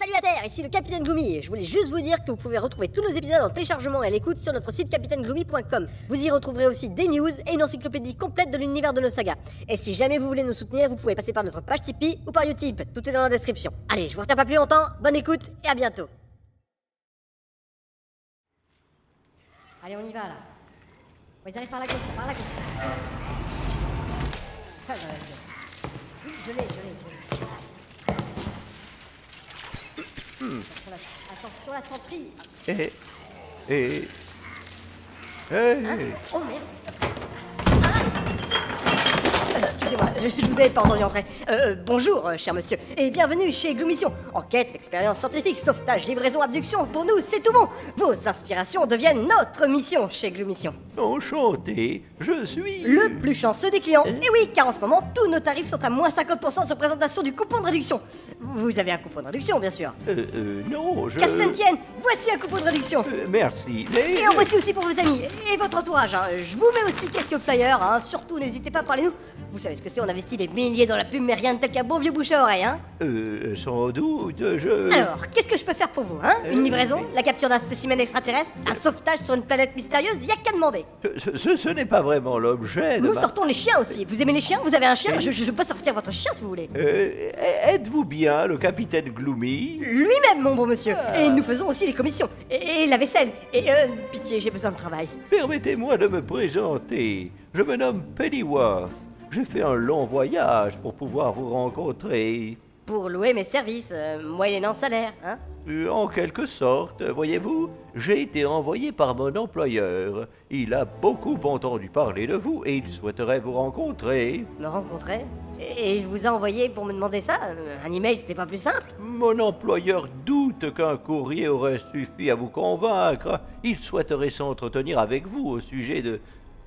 Salut à Terre, ici le Capitaine Gloomy. Je voulais juste vous dire que vous pouvez retrouver tous nos épisodes en téléchargement et à l'écoute sur notre site capitainegloomy.com. Vous y retrouverez aussi des news et une encyclopédie complète de l'univers de nos sagas. Et si jamais vous voulez nous soutenir, vous pouvez passer par notre page Tipeee ou par Utip. Tout est dans la description. Allez, je vous retiens pas plus longtemps, bonne écoute et à bientôt. Allez, on y va là. Ils arrivent par la gauche, par la gauche. Ça, oui, je l'ai. Attention la sentrie. Hein? Oh merde. Excusez-moi, je vous avais pas entendu entrer. Bonjour, cher monsieur, et bienvenue chez Gloomission. Enquête, expérience scientifique, sauvetage, livraison, abduction, pour nous, c'est tout bon. Vos inspirations deviennent notre mission chez Gloomission. Enchanté, je suis... le plus chanceux des clients. Et oui, car en ce moment, tous nos tarifs sont à moins 50% sur présentation du coupon de réduction. Vous avez un coupon de réduction, bien sûr. Non, Qu'à ça ne tienne, voici un coupon de réduction. Merci, mais... Et en voici aussi pour vos amis et votre entourage. Hein. Je vous mets aussi quelques flyers. Hein. Surtout, n'hésitez pas à parler nous. Vous savez ce que c'est, on investit des milliers dans la pub, mais rien de tel qu'un bon vieux bouche à oreille, hein. Sans doute, je... Alors, qu'est-ce que je peux faire pour vous, hein? Une livraison, la capture d'un spécimen extraterrestre, un sauvetage sur une planète mystérieuse, y a qu'à demander. Ce n'est pas vraiment l'objet de Nous sortons les chiens aussi. Vous aimez les chiens? Vous avez un chien? Je peux sortir votre chien si vous voulez. Êtes-vous bien le capitaine Gloomy? Lui-même, mon bon monsieur. Et nous faisons aussi les commissions. Et la vaisselle. Et pitié, j'ai besoin de travail. Permettez-moi de me présenter. Je me nomme Pennyworth. J'ai fait un long voyage pour pouvoir vous rencontrer. Pour louer mes services, moyennant salaire, hein? En quelque sorte, voyez-vous, j'ai été envoyé par mon employeur. Il a beaucoup entendu parler de vous et il souhaiterait vous rencontrer. Me rencontrer? Et il vous a envoyé pour me demander ça? Un email, c'était pas plus simple? Mon employeur doute qu'un courrier aurait suffi à vous convaincre. Il souhaiterait s'entretenir avec vous au sujet de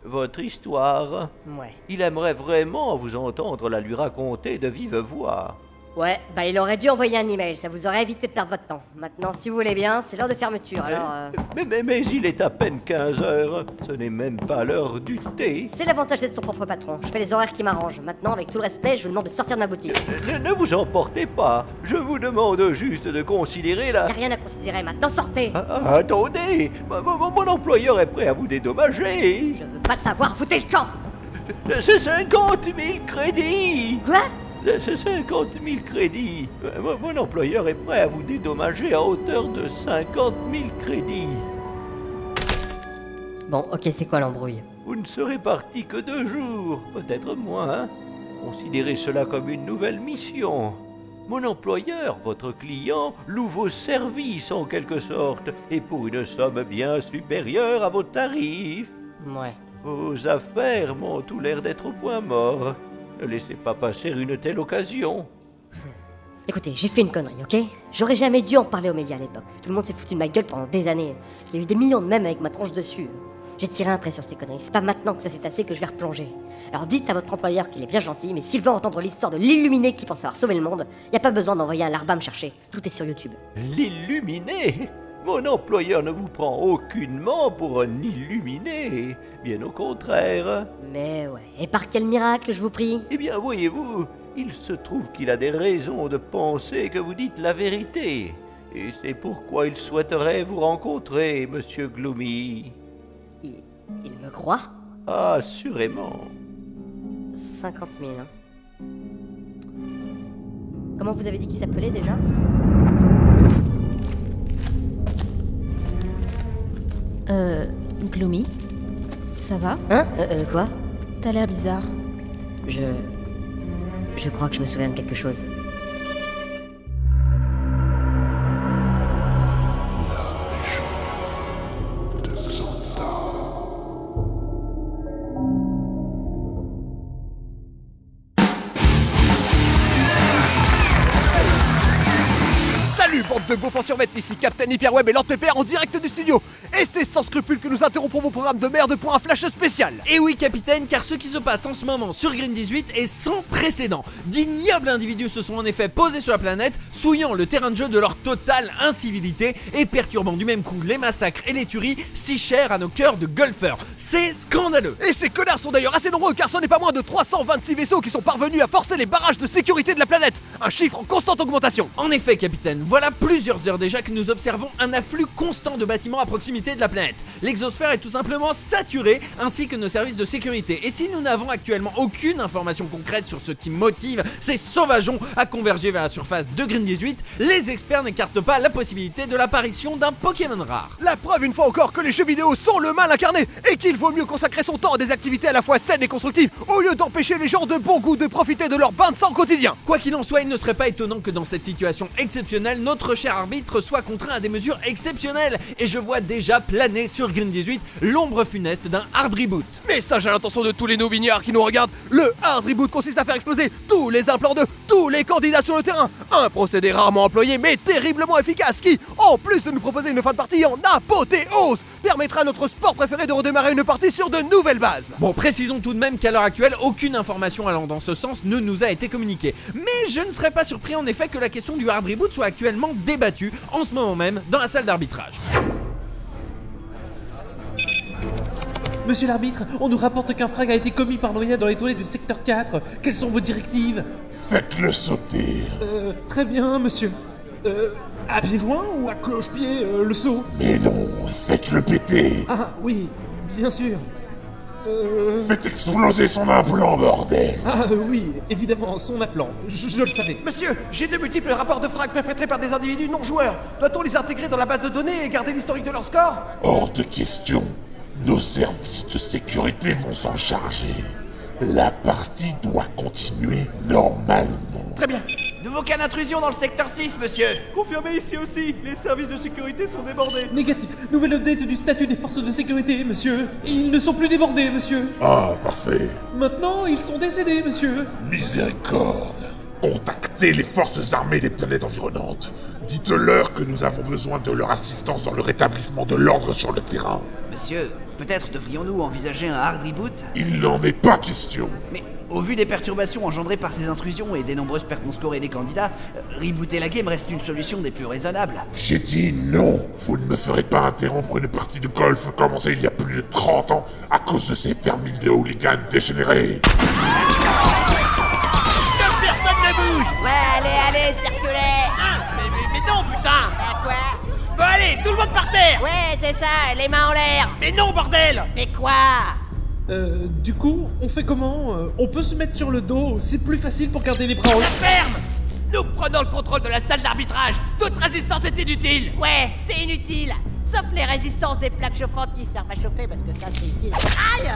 votre histoire. Ouais. Il aimerait vraiment vous entendre la lui raconter de vive voix. Ouais, bah il aurait dû envoyer un email, ça vous aurait évité de perdre votre temps. Maintenant, si vous voulez bien, c'est l'heure de fermeture, alors... Mais il est à peine 15 heures, ce n'est même pas l'heure du thé. C'est l'avantage d'être son propre patron, je fais les horaires qui m'arrangent. Maintenant, avec tout le respect, je vous demande de sortir de ma boutique. Ne vous emportez pas, je vous demande juste de considérer la... Y'a rien à considérer, maintenant sortez. Attendez, mon employeur est prêt à vous dédommager. Je veux pas le savoir, foutez le camp. C'est 50 000 crédits. Quoi? C'est 50 000 crédits. Mon employeur est prêt à vous dédommager à hauteur de 50 000 crédits. Bon, ok, c'est quoi l'embrouille? Vous ne serez parti que 2 jours, peut-être moins. Considérez cela comme une nouvelle mission. Mon employeur, votre client, loue vos services en quelque sorte, et pour une somme bien supérieure à vos tarifs. Ouais. Vos affaires m'ont tout l'air d'être au point mort. Ne laissez pas passer une telle occasion. Écoutez, j'ai fait une connerie, ok? J'aurais jamais dû en parler aux médias à l'époque. Tout le monde s'est foutu de ma gueule pendant des années. Il y a eu des millions de mèmes avec ma tronche dessus. J'ai tiré un trait sur ces conneries. C'est pas maintenant que ça s'est tassé que je vais replonger. Alors dites à votre employeur qu'il est bien gentil, mais s'il veut entendre l'histoire de l'illuminé qui pense avoir sauvé le monde, y a pas besoin d'envoyer un larbin me chercher. Tout est sur YouTube. L'illuminé? Mon employeur ne vous prend aucunement pour un illuminé. Bien au contraire. Mais ouais, et par quel miracle, je vous prie? Eh bien, voyez-vous, il se trouve qu'il a des raisons de penser que vous dites la vérité. Et c'est pourquoi il souhaiterait vous rencontrer, monsieur Gloomy. Il me croit? Assurément. 50 000, hein. Comment vous avez dit qu'il s'appelait déjà? Gloomy? Ça va? Hein? Quoi? T'as l'air bizarre. Je crois que je me souviens de quelque chose. Bande de beaufs en survette, ici Captain Hyperweb et Lord Pepper en direct du studio. Et c'est sans scrupule que nous interrompons vos programmes de merde pour un flash spécial. Et oui capitaine, car ce qui se passe en ce moment sur Green 18 est sans précédent. D'ignobles individus se sont en effet posés sur la planète, souillant le terrain de jeu de leur totale incivilité et perturbant du même coup les massacres et les tueries si chers à nos cœurs de golfeurs. C'est scandaleux. Et ces connards sont d'ailleurs assez nombreux car ce n'est pas moins de 326 vaisseaux qui sont parvenus à forcer les barrages de sécurité de la planète. Un chiffre en constante augmentation. En effet capitaine, voilà Voilà plusieurs heures déjà que nous observons un afflux constant de bâtiments à proximité de la planète. L'exosphère est tout simplement saturée, ainsi que nos services de sécurité. Et si nous n'avons actuellement aucune information concrète sur ce qui motive ces sauvageons à converger vers la surface de Green 18, les experts n'écartent pas la possibilité de l'apparition d'un Pokémon rare. La preuve une fois encore que les jeux vidéo sont le mal incarné et qu'il vaut mieux consacrer son temps à des activités à la fois saines et constructives au lieu d'empêcher les gens de bon goût de profiter de leur bain de sang quotidien. Quoi qu'il en soit, il ne serait pas étonnant que dans cette situation exceptionnelle, notre cher arbitre soit contraint à des mesures exceptionnelles. Et je vois déjà planer sur Green 18 l'ombre funeste d'un hard reboot. Message à l'intention de tous les no-bignards qui nous regardent, le hard reboot consiste à faire exploser tous les implants de tous les candidats sur le terrain. Un procédé rarement employé mais terriblement efficace qui, en plus de nous proposer une fin de partie en apothéose, permettra à notre sport préféré de redémarrer une partie sur de nouvelles bases. Bon, précisons tout de même qu'à l'heure actuelle, aucune information allant dans ce sens ne nous a été communiquée. Mais je ne serais pas surpris en effet que la question du hard reboot soit actuellement débattue en ce moment même dans la salle d'arbitrage. Monsieur l'arbitre, on nous rapporte qu'un frag a été commis par noyade dans les toilettes du secteur 4. Quelles sont vos directives? Faites-le sauter. Très bien, monsieur. À pieds joints ou à cloche-pied, le saut? Mais non, faites-le péter. Ah, oui, bien sûr. Faites exploser son implant, bordel. Ah oui, évidemment, son appelant. Je le savais. Monsieur, j'ai de multiples rapports de frags perpétrés par des individus non joueurs. Doit-on les intégrer dans la base de données et garder l'historique de leur score? Hors de question. Nos services de sécurité vont s'en charger. La partie doit continuer normalement. Très bien. Nouveau cas d'intrusion dans le secteur 6, monsieur. Confirmé ici aussi, les services de sécurité sont débordés. Négatif. Nouvelle update du statut des forces de sécurité, monsieur. Ils ne sont plus débordés, monsieur. Ah, parfait. Maintenant, ils sont décédés, monsieur. Miséricorde. Contactez les forces armées des planètes environnantes. Dites-leur que nous avons besoin de leur assistance dans le rétablissement de l'ordre sur le terrain. Monsieur, peut-être devrions-nous envisager un hard reboot? Il n'en est pas question. Mais au vu des perturbations engendrées par ces intrusions et des nombreuses pertes non scorées des candidats, rebooter la game reste une solution des plus raisonnables. J'ai dit non. Vous ne me ferez pas interrompre une partie de golf commencée il y a plus de 30 ans à cause de ces fermiles de hooligans dégénérés. Que personne ne bouge! Ouais, allez, circulez! Mais non, putain! Bah quoi? Bon allez, tout le monde par terre! Ouais, c'est ça, les mains en l'air! Mais non, bordel! Mais quoi? Du coup, on fait comment? On peut se mettre sur le dos, c'est plus facile pour garder les bras en l'air. Ferme! Nous prenons le contrôle de la salle d'arbitrage! Toute résistance est inutile! Ouais, c'est inutile! Sauf les résistances des plaques chauffantes qui servent à chauffer parce que ça c'est utile. Aïe!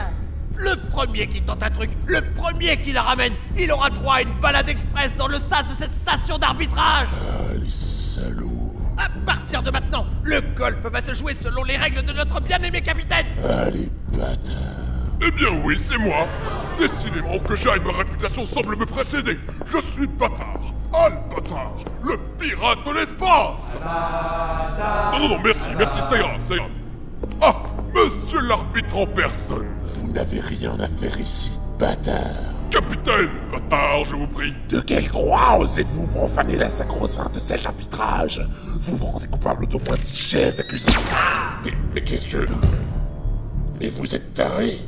Le premier qui tente un truc, le premier qui la ramène, il aura droit à une balade express dans le sas de cette station d'arbitrage! Ah, les salauds. À partir de maintenant, le golf va se jouer selon les règles de notre bien-aimé capitaine! Ah, les bâtards. Eh bien oui, c'est moi. Décidément que j'aille, ma réputation semble me précéder. Je suis Bâtard, Al-Bâtard, le pirate de l'espace. Non, merci, ça ira. Ah, monsieur l'arbitre en personne. Vous n'avez rien à faire ici, bâtard. Capitaine Bâtard, je vous prie. De quel droit osez-vous profaner la sacro-sainte salle d'arbitrage? Vous vous rendez coupable d'au moins 10 chefs d'accusation. Mais qu'est-ce que... Mais vous êtes taré?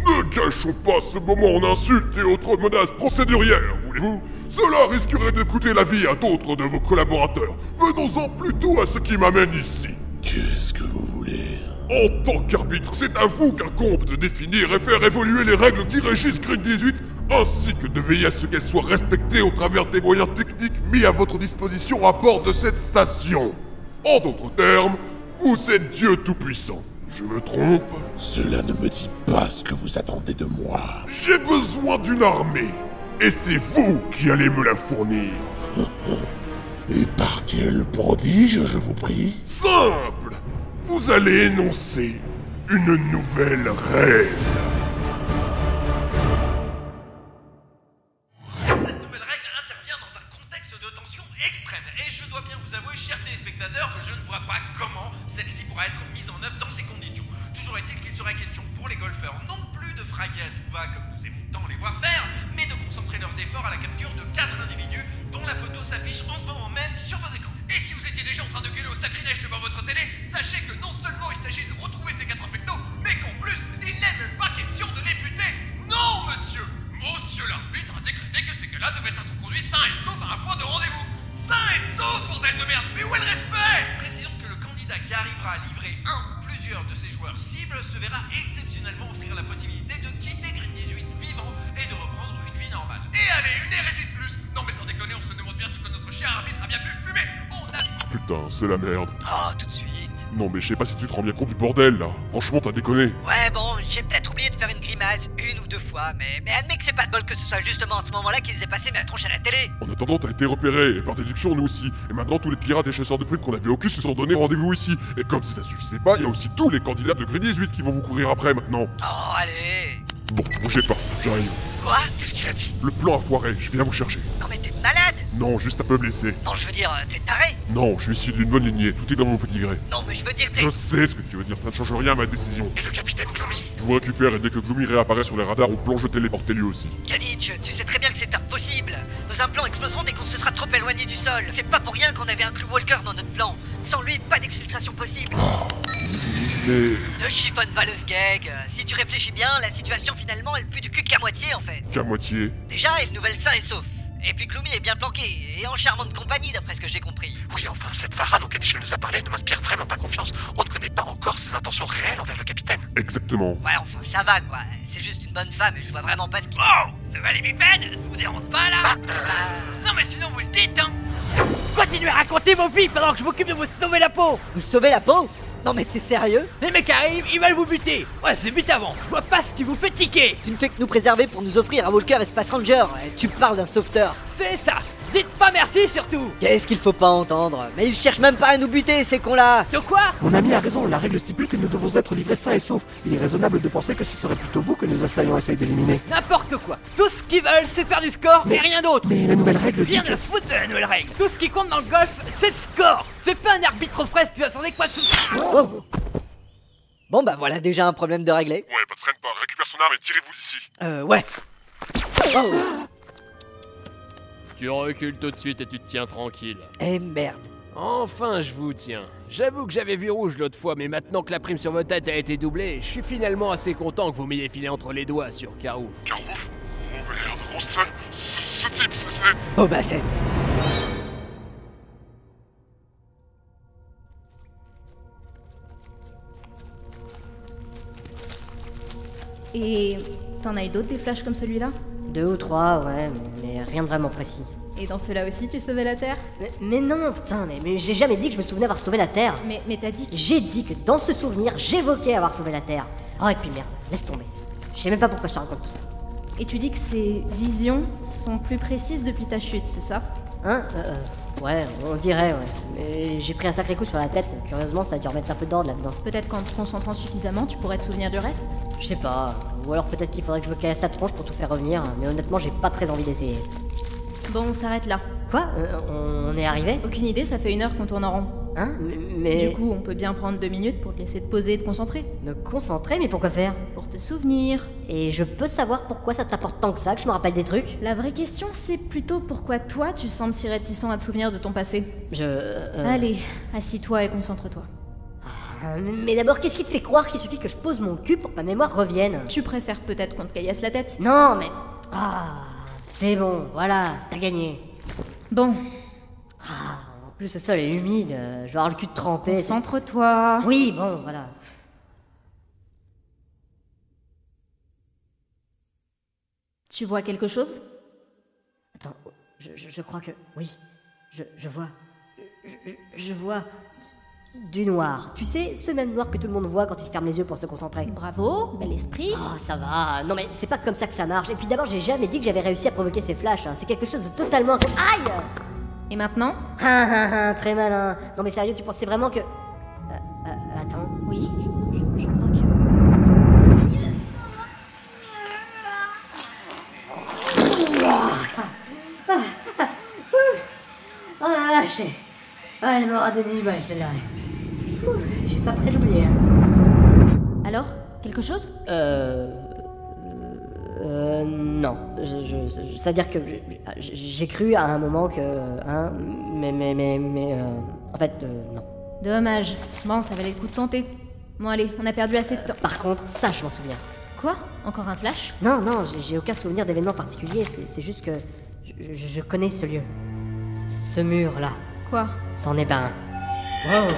Ne gâchons pas ce moment en insultes et autres menaces procédurières, voulez-vous? Cela risquerait de coûter la vie à d'autres de vos collaborateurs. Venons-en plutôt à ce qui m'amène ici. Qu'est-ce que vous voulez? En tant qu'arbitre, c'est à vous qu'incombe de définir et faire évoluer les règles qui régissent Green 18, ainsi que de veiller à ce qu'elles soient respectées au travers des moyens techniques mis à votre disposition à bord de cette station. En d'autres termes, vous êtes Dieu Tout-Puissant. Je me trompe? Cela ne me dit pas ce que vous attendez de moi. J'ai besoin d'une armée, et c'est vous qui allez me la fournir. Et par quel prodige, je vous prie? Simple! Vous allez énoncer une nouvelle règle. Cette nouvelle règle intervient dans un contexte de tension extrême, et je dois bien vous avouer, chers téléspectateurs, que je ne vois pas comment celle-ci pourra être mise en œuvre dans ces conditions. Toujours est-il qu'il serait question pour les golfeurs non plus de fraguer à tout va comme nous aimons tant les voir faire, mais de concentrer leurs efforts à la capture de 4 individus dont la photo s'affiche en ce moment même sur vos écrans. Et si vous étiez déjà en train de gueuler au sacrilège devant votre télé, sachez que non seulement il s'agit de retrouver ces 4 pectos, mais qu'en plus, il n'est même pas question de les buter. Non, monsieur! Monsieur l'arbitre a décrété que ces gars-là devaient être conduits sains et saufs à un point de rendez-vous. Sains et saufs, bordel! bordel de merde. Mais où est le respect? Précisons que le candidat qui arrivera à livrer un ou plusieurs de ses joueurs cibles se verra exceptionnellement offrir la possibilité de quitter Green 18 vivant et de reprendre une vie normale. Et allez, une hérésie de plus. Non mais sans déconner, on se demande bien ce que notre cher arbitre a bien pu fumer. On a... Putain, c'est la merde. Oh, tout de suite. Non mais je sais pas si tu te rends bien compte du bordel là. Franchement, t'as déconné. Ouais, bon, j'ai peut-être oublié de faire une grimace une ou deux fois, mais admets que c'est pas de bol que ce soit justement à ce moment-là qu'ils aient passé ma tronche à la télé. En attendant, t'as été repéré, et par déduction, nous aussi. Et maintenant, tous les pirates et chasseurs de primes qu'on avait au cul se sont donné rendez-vous ici. Et comme si ça suffisait pas, il y a aussi tous les candidats de Green 18 qui vont vous courir après maintenant. Oh, allez. Bon, bougez pas, j'arrive. Quoi? Qu'est-ce qu'il a dit? Le plan a foiré, je viens vous chercher. Non mais t'es malade? Non, juste un peu blessé. Non, je veux dire, t'es taré? Non, je suis issu d'une bonne lignée, tout est dans mon petit gré. Non, mais je veux dire, t'es... Je sais ce que tu veux dire, ça ne change rien à ma décision. Et le capitaine Gloomy? Je vous récupère et dès que Gloomy réapparaît sur les radars, on plonge téléporté lui aussi. Kanich, tu sais très bien que c'est impossible. Nos implants exploseront dès qu'on se sera trop éloigné du sol. C'est pas pour rien qu'on avait inclus Walker dans notre plan. Sans lui, pas d'exfiltration possible. Mais... Te chiffonne pas le sgeg. Si tu réfléchis bien, la situation finalement elle pue du cul qu'à moitié en fait. Qu'à moitié? Déjà, et le nouvel sain est sauf. Et puis Gloomy est bien planqué, et en charmante compagnie d'après ce que j'ai compris. Oui, enfin, cette Farah dont Kanich nous a parlé ne m'inspire vraiment pas confiance. On ne connaît pas encore ses intentions réelles envers le capitaine. Exactement. Ouais, enfin, ça va quoi. C'est juste une bonne femme et je vois vraiment pas ce qui... Oh, ça va les bipèdes? Ça vous dérange pas là? Non mais sinon vous le dites, hein. Continuez à raconter vos vies pendant que je m'occupe de vous sauver la peau. Vous sauvez la peau? Non mais t'es sérieux? Les mecs arrivent, ils veulent vous buter. Ouais, c'est vite avant. Je vois pas ce qui vous fait tiquer. Tu ne fais que nous préserver pour nous offrir un Walker et Space Ranger. Et tu parles d'un sauveteur. C'est ça. Dites pas merci surtout. Qu'est-ce qu'il faut pas entendre? Mais ils cherchent même pas à nous buter, ces cons-là. De quoi? Mon ami a raison, la règle stipule que nous devons être livrés sains et saufs. Il est raisonnable de penser que ce serait plutôt vous que nos assaillants essayent d'éliminer. N'importe quoi. Tout ce qu'ils veulent, c'est faire du score et rien d'autre. Mais la nouvelle règle dit Rien à foutre de la nouvelle règle. Tout ce qui compte dans le golf, c'est le score. C'est pas un arbitre fresque qui va s'en quoi que ce soit. Oh. Bon bah voilà déjà un problème de réglé. Ouais, pas de traîne pas, récupère son arme et tirez-vous d'ici. Ouais. Oh. Tu recules tout de suite et tu te tiens tranquille. Eh merde. Enfin, je vous tiens. J'avoue que j'avais vu rouge l'autre fois, mais maintenant que la prime sur votre tête a été doublée, je suis finalement assez content que vous m'ayez filé entre les doigts sur Carouf. Carouf? Oh merde, Rostel, ce type, c'est... Oh bah c'est... Et t'en as eu d'autres des flashs comme celui-là? 2 ou 3, ouais, mais rien de vraiment précis. Et dans ceux-là aussi, tu sauvais la Terre? Mais non, putain, mais j'ai jamais dit que je me souvenais avoir sauvé la Terre. Mais t'as dit que... J'ai dit que dans ce souvenir, j'évoquais avoir sauvé la Terre. Oh, et puis merde, laisse tomber. Je sais même pas pourquoi je te raconte tout ça. Et tu dis que ces visions sont plus précises depuis ta chute, c'est ça? Hein? Ouais, on dirait, ouais. Mais j'ai pris un sacré coup sur la tête. Curieusement, ça a dû remettre un peu d'ordre là-dedans. Peut-être qu'en te concentrant suffisamment, tu pourrais te souvenir du reste? Je sais pas. Ou alors peut-être qu'il faudrait que je me casse la tronche pour tout faire revenir. Mais honnêtement, j'ai pas très envie d'essayer. Bon, on s'arrête là. Quoi? On est arrivé? Aucune idée, ça fait 1 heure qu'on tourne en rond. Hein? Mais... Du coup, on peut bien prendre 2 minutes pour te laisser te poser et te concentrer. Me concentrer? Mais pourquoi faire? Pour te souvenir. Et je peux savoir pourquoi ça t'apporte tant que ça, que je me rappelle des trucs? La vraie question, c'est plutôt pourquoi toi, tu sembles si réticent à te souvenir de ton passé. Allez, assis-toi et concentre-toi. Mais d'abord, qu'est-ce qui te fait croire qu'il suffit que je pose mon cul pour que ma mémoire revienne? Tu préfères peut-être qu'on te caillasse la tête? Non, mais... Ah, c'est bon, voilà, t'as gagné. Bon. Ah, en plus le sol est humide, je vais avoir le cul trempé. Concentre-toi. Oui, bon, voilà. Tu vois quelque chose? Attends, je crois que... Oui, je vois... Je vois... Du noir. Tu sais, ce même noir que tout le monde voit quand il ferme les yeux pour se concentrer. Bravo, bel esprit. Oh, ça va. Non mais c'est pas comme ça que ça marche. Et puis d'abord, j'ai jamais dit que j'avais réussi à provoquer ces flashs. C'est quelque chose de totalement... Aïe! Et maintenant? Très malin. Non mais sérieux, tu pensais vraiment que... attends. Oui? Je crois que... Oh la vache! Ah, elle m'aura donné du mal celle-là. Je suis pas prêt d'oublier. Alors? Quelque chose? Non. C'est-à-dire que j'ai cru à un moment que... Hein, mais en fait, non. Dommage. Bon, ça valait le coup de tenter. Bon allez, on a perdu assez de temps. Par contre, ça, je m'en souviens. Quoi? Encore un flash? Non, j'ai aucun souvenir d'événement particulier. C'est juste que... Je connais ce lieu. Ce mur-là. Quoi? C'en est pas un. Wow.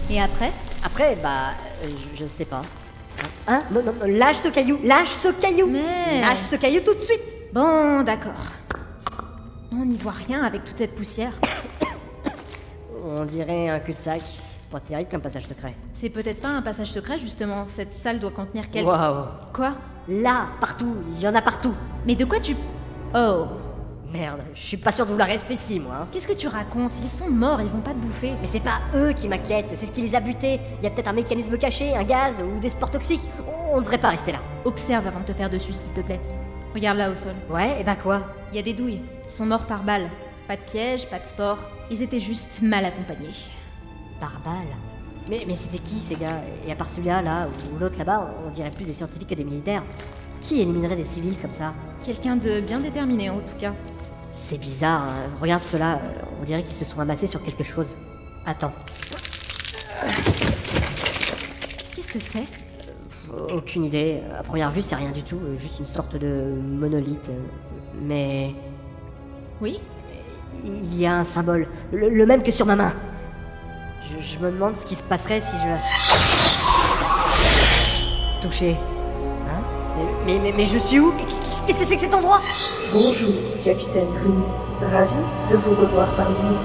Et après? Après, je sais pas. Hein? Non, lâche ce caillou! Lâche ce caillou! Mais... Lâche ce caillou tout de suite! Bon, d'accord. On n'y voit rien avec toute cette poussière. On dirait un cul-de-sac. Pas terrible comme passage secret. C'est peut-être pas un passage secret, justement. Cette salle doit contenir quelque... Waouh! Quoi? Là, partout, il y en a partout! Mais de quoi tu... Oh. Merde, je suis pas sûr de vouloir rester ici, moi. Hein. Qu'est-ce que tu racontes? Ils sont morts, ils vont pas te bouffer. Mais c'est pas eux qui m'inquiètent, c'est ce qui les a butés. Il y a peut-être un mécanisme caché, un gaz ou des spores toxiques. On devrait pas rester là. Observe avant de te faire dessus, s'il te plaît. Regarde là au sol. Ouais, et bah quoi? Il y a des douilles. Ils sont morts par balle. Pas de piège, pas de spores. Ils étaient juste mal accompagnés. Par balle? Mais c'était qui ces gars? Et à part celui-là, là, ou l'autre là-bas, on dirait plus des scientifiques que des militaires. Qui éliminerait des civils comme ça? Quelqu'un de bien déterminé en tout cas. C'est bizarre, hein. Regarde ceux-là, on dirait qu'ils se sont amassés sur quelque chose. Attends. Qu'est-ce que c'est? Aucune idée. À première vue, c'est rien du tout, juste une sorte de monolithe. Mais... Oui? Il y a un symbole, le même que sur ma main. Je me demande ce qui se passerait si je... Touché. Hein? Mais je suis où? Qu'est-ce que c'est que cet endroit? Bonjour, capitaine Rooney. Ravi de vous revoir parmi nous.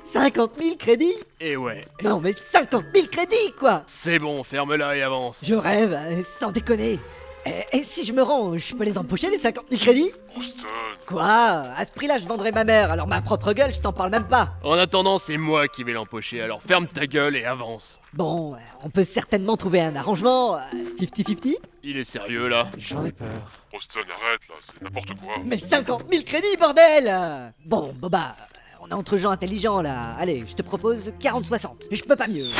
« 50 000 crédits? Et ouais. Non mais 50 000 crédits, quoi! C'est bon, ferme-la et avance. Je rêve, sans déconner. Et si je me rends, je peux les empocher, les 50 000 crédits? Austin. Quoi? À ce prix-là, je vendrais ma mère, alors ma propre gueule, je t'en parle même pas. En attendant, c'est moi qui vais l'empocher, alors ferme ta gueule et avance. Bon, on peut certainement trouver un arrangement, 50-50? Il est sérieux là? J'en ai peur. Austin, arrête là, c'est n'importe quoi. Mais 50 000 crédits, bordel! Bon, Boba, on est entre gens intelligents là. Allez, je te propose 40-60. Je peux pas mieux.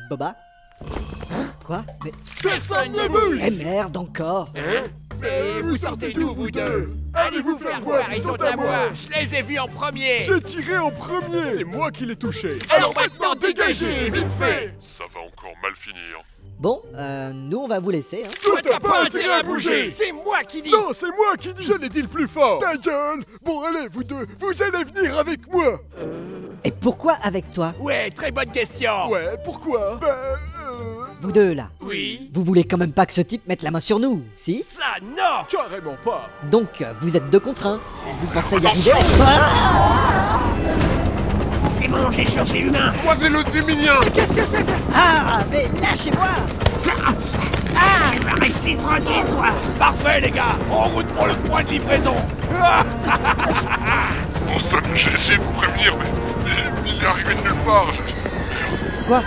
Boba? Quoi? Mais... Personne ne bouge! Eh merde, encore! Hein? Mais vous sortez d'où, vous deux? Allez vous faire voir, ils sont à moi! Je les ai vus en premier! J'ai tiré en premier! C'est moi qui l'ai touché! Alors maintenant, dégagez, vite fait! Ça va encore mal finir. Bon, nous on va vous laisser, hein. Toi t'as pas intérêt à bouger! C'est moi qui dis! Non, c'est moi qui dis! Je l'ai dit le plus fort! Ta gueule! Bon, allez, vous deux, vous allez venir avec moi! Et pourquoi avec toi? Ouais, très bonne question! Ouais, pourquoi? Vous deux, là. Oui? Vous voulez quand même pas que ce type mette la main sur nous, si? Ça, non! Carrément pas! Donc, vous êtes 2 contre 1. Vous pensez y arriver? C'est bon, j'ai chopé l'humain! Croisez le déminien! Mais qu'est-ce que c'est que... Ah, mais lâchez-moi! Tu vas rester tranquille, toi! Parfait, les gars! En route pour le point de livraison! Austin, j'ai essayé de vous prévenir, mais il est arrivé de nulle part. Merde. Quoi?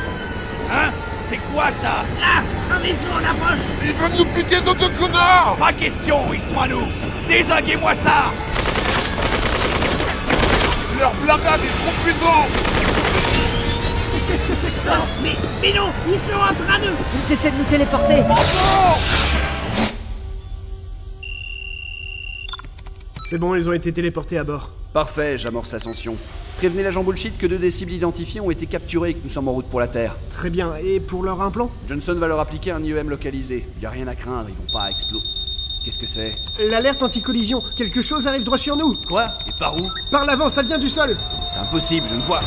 Hein? C'est quoi ça? Là! Un vaisseau en approche! Ils veulent nous piquer notre connard! Pas question, ils sont à nous! Désinguez-moi ça! Leur blindage est trop puissant! Qu'est-ce que c'est que ça? Mais non! Ils sont en train de... Ils essaient de nous téléporter! C'est bon, ils ont été téléportés à bord. Parfait, j'amorce l'ascension. Prévenez l'agent Bullshit que 2 des cibles identifiées ont été capturées et que nous sommes en route pour la Terre. Très bien, et pour leur implant? Johnson va leur appliquer un IEM localisé. Y a rien à craindre, ils vont pas exploser. Qu'est-ce que c'est? L'alerte anti-collision. Quelque chose arrive droit sur nous. Quoi? Et par où? Par l'avant, ça vient du sol. C'est impossible, je ne vois...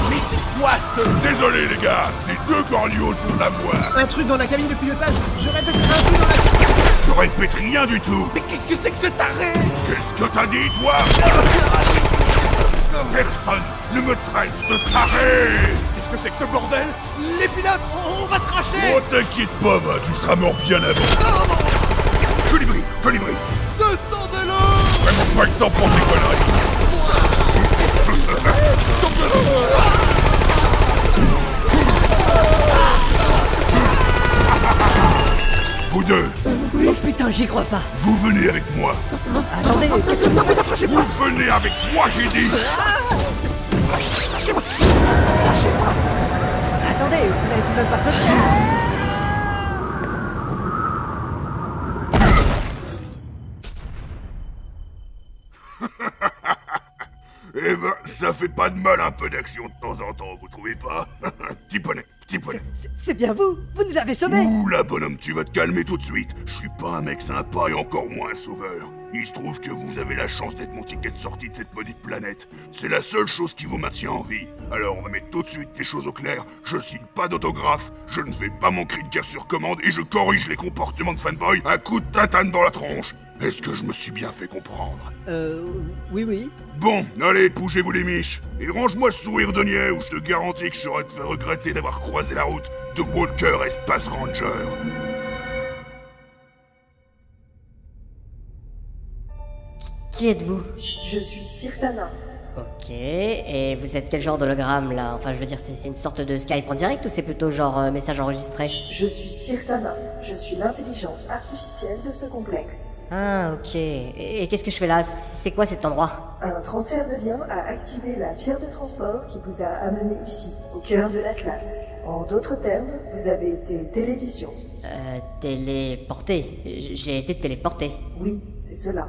Mais c'est quoi ce... Désolé les gars, ces 2 Corlios sont à moi. Un truc dans la cabine de pilotage. Je répète, un truc dans la... Je répète rien du tout. Mais qu'est-ce que c'est que ce taré? Qu'est-ce que t'as dit, toi? Personne ne me traite de taré. Qu'est-ce que c'est que ce bordel? Les pilotes, on va se cracher! Oh, t'inquiète pas, va, tu seras mort bien avant. Colibri! Descendez l'eau! Vraiment pas le temps pour ces conneries. Vous deux! Oh putain, j'y crois pas! Vous venez avec moi! Attendez, qu'est-ce que... Non mais approchez-moi! Vous venez avec moi, j'ai dit! Lâchez-moi! Attendez, vous n'avez tout de même pas sauté! Eh ben, ça fait pas de mal un peu d'action de temps en temps, vous trouvez pas? Petit poney, petit poney. C'est bien vous. Vous nous avez sauvés. Ouh là, bonhomme, tu vas te calmer tout de suite. Je suis pas un mec sympa et encore moins un sauveur. Il se trouve que vous avez la chance d'être mon ticket de sortie de cette maudite planète. C'est la seule chose qui vous maintient en vie. Alors on va mettre tout de suite les choses au clair. Je signe pas d'autographe, je ne fais pas mon cri de guerre sur commande et je corrige les comportements de fanboy à coups de tatane dans la tronche. Est-ce que je me suis bien fait comprendre? Oui. Bon, allez, bougez-vous les miches. Et range-moi ce sourire de niais ou je te garantis que je saurais te faire regretter d'avoir croisé la route de Walker Espace Ranger. Qui êtes-vous? Je suis Sirtana. Ok, et vous êtes quel genre d'hologramme là? Enfin, je veux dire, c'est une sorte de Skype en direct ou c'est plutôt genre message enregistré? Je suis Sirtana. Je suis l'intelligence artificielle de ce complexe. Ah, ok. Et qu'est-ce que je fais là? C'est quoi cet endroit? Un transfert de lien a activé la pierre de transport qui vous a amené ici, au cœur de l'Atlas. En d'autres termes, vous avez été télévision. Téléporté. J'ai été téléporté. Oui, c'est cela.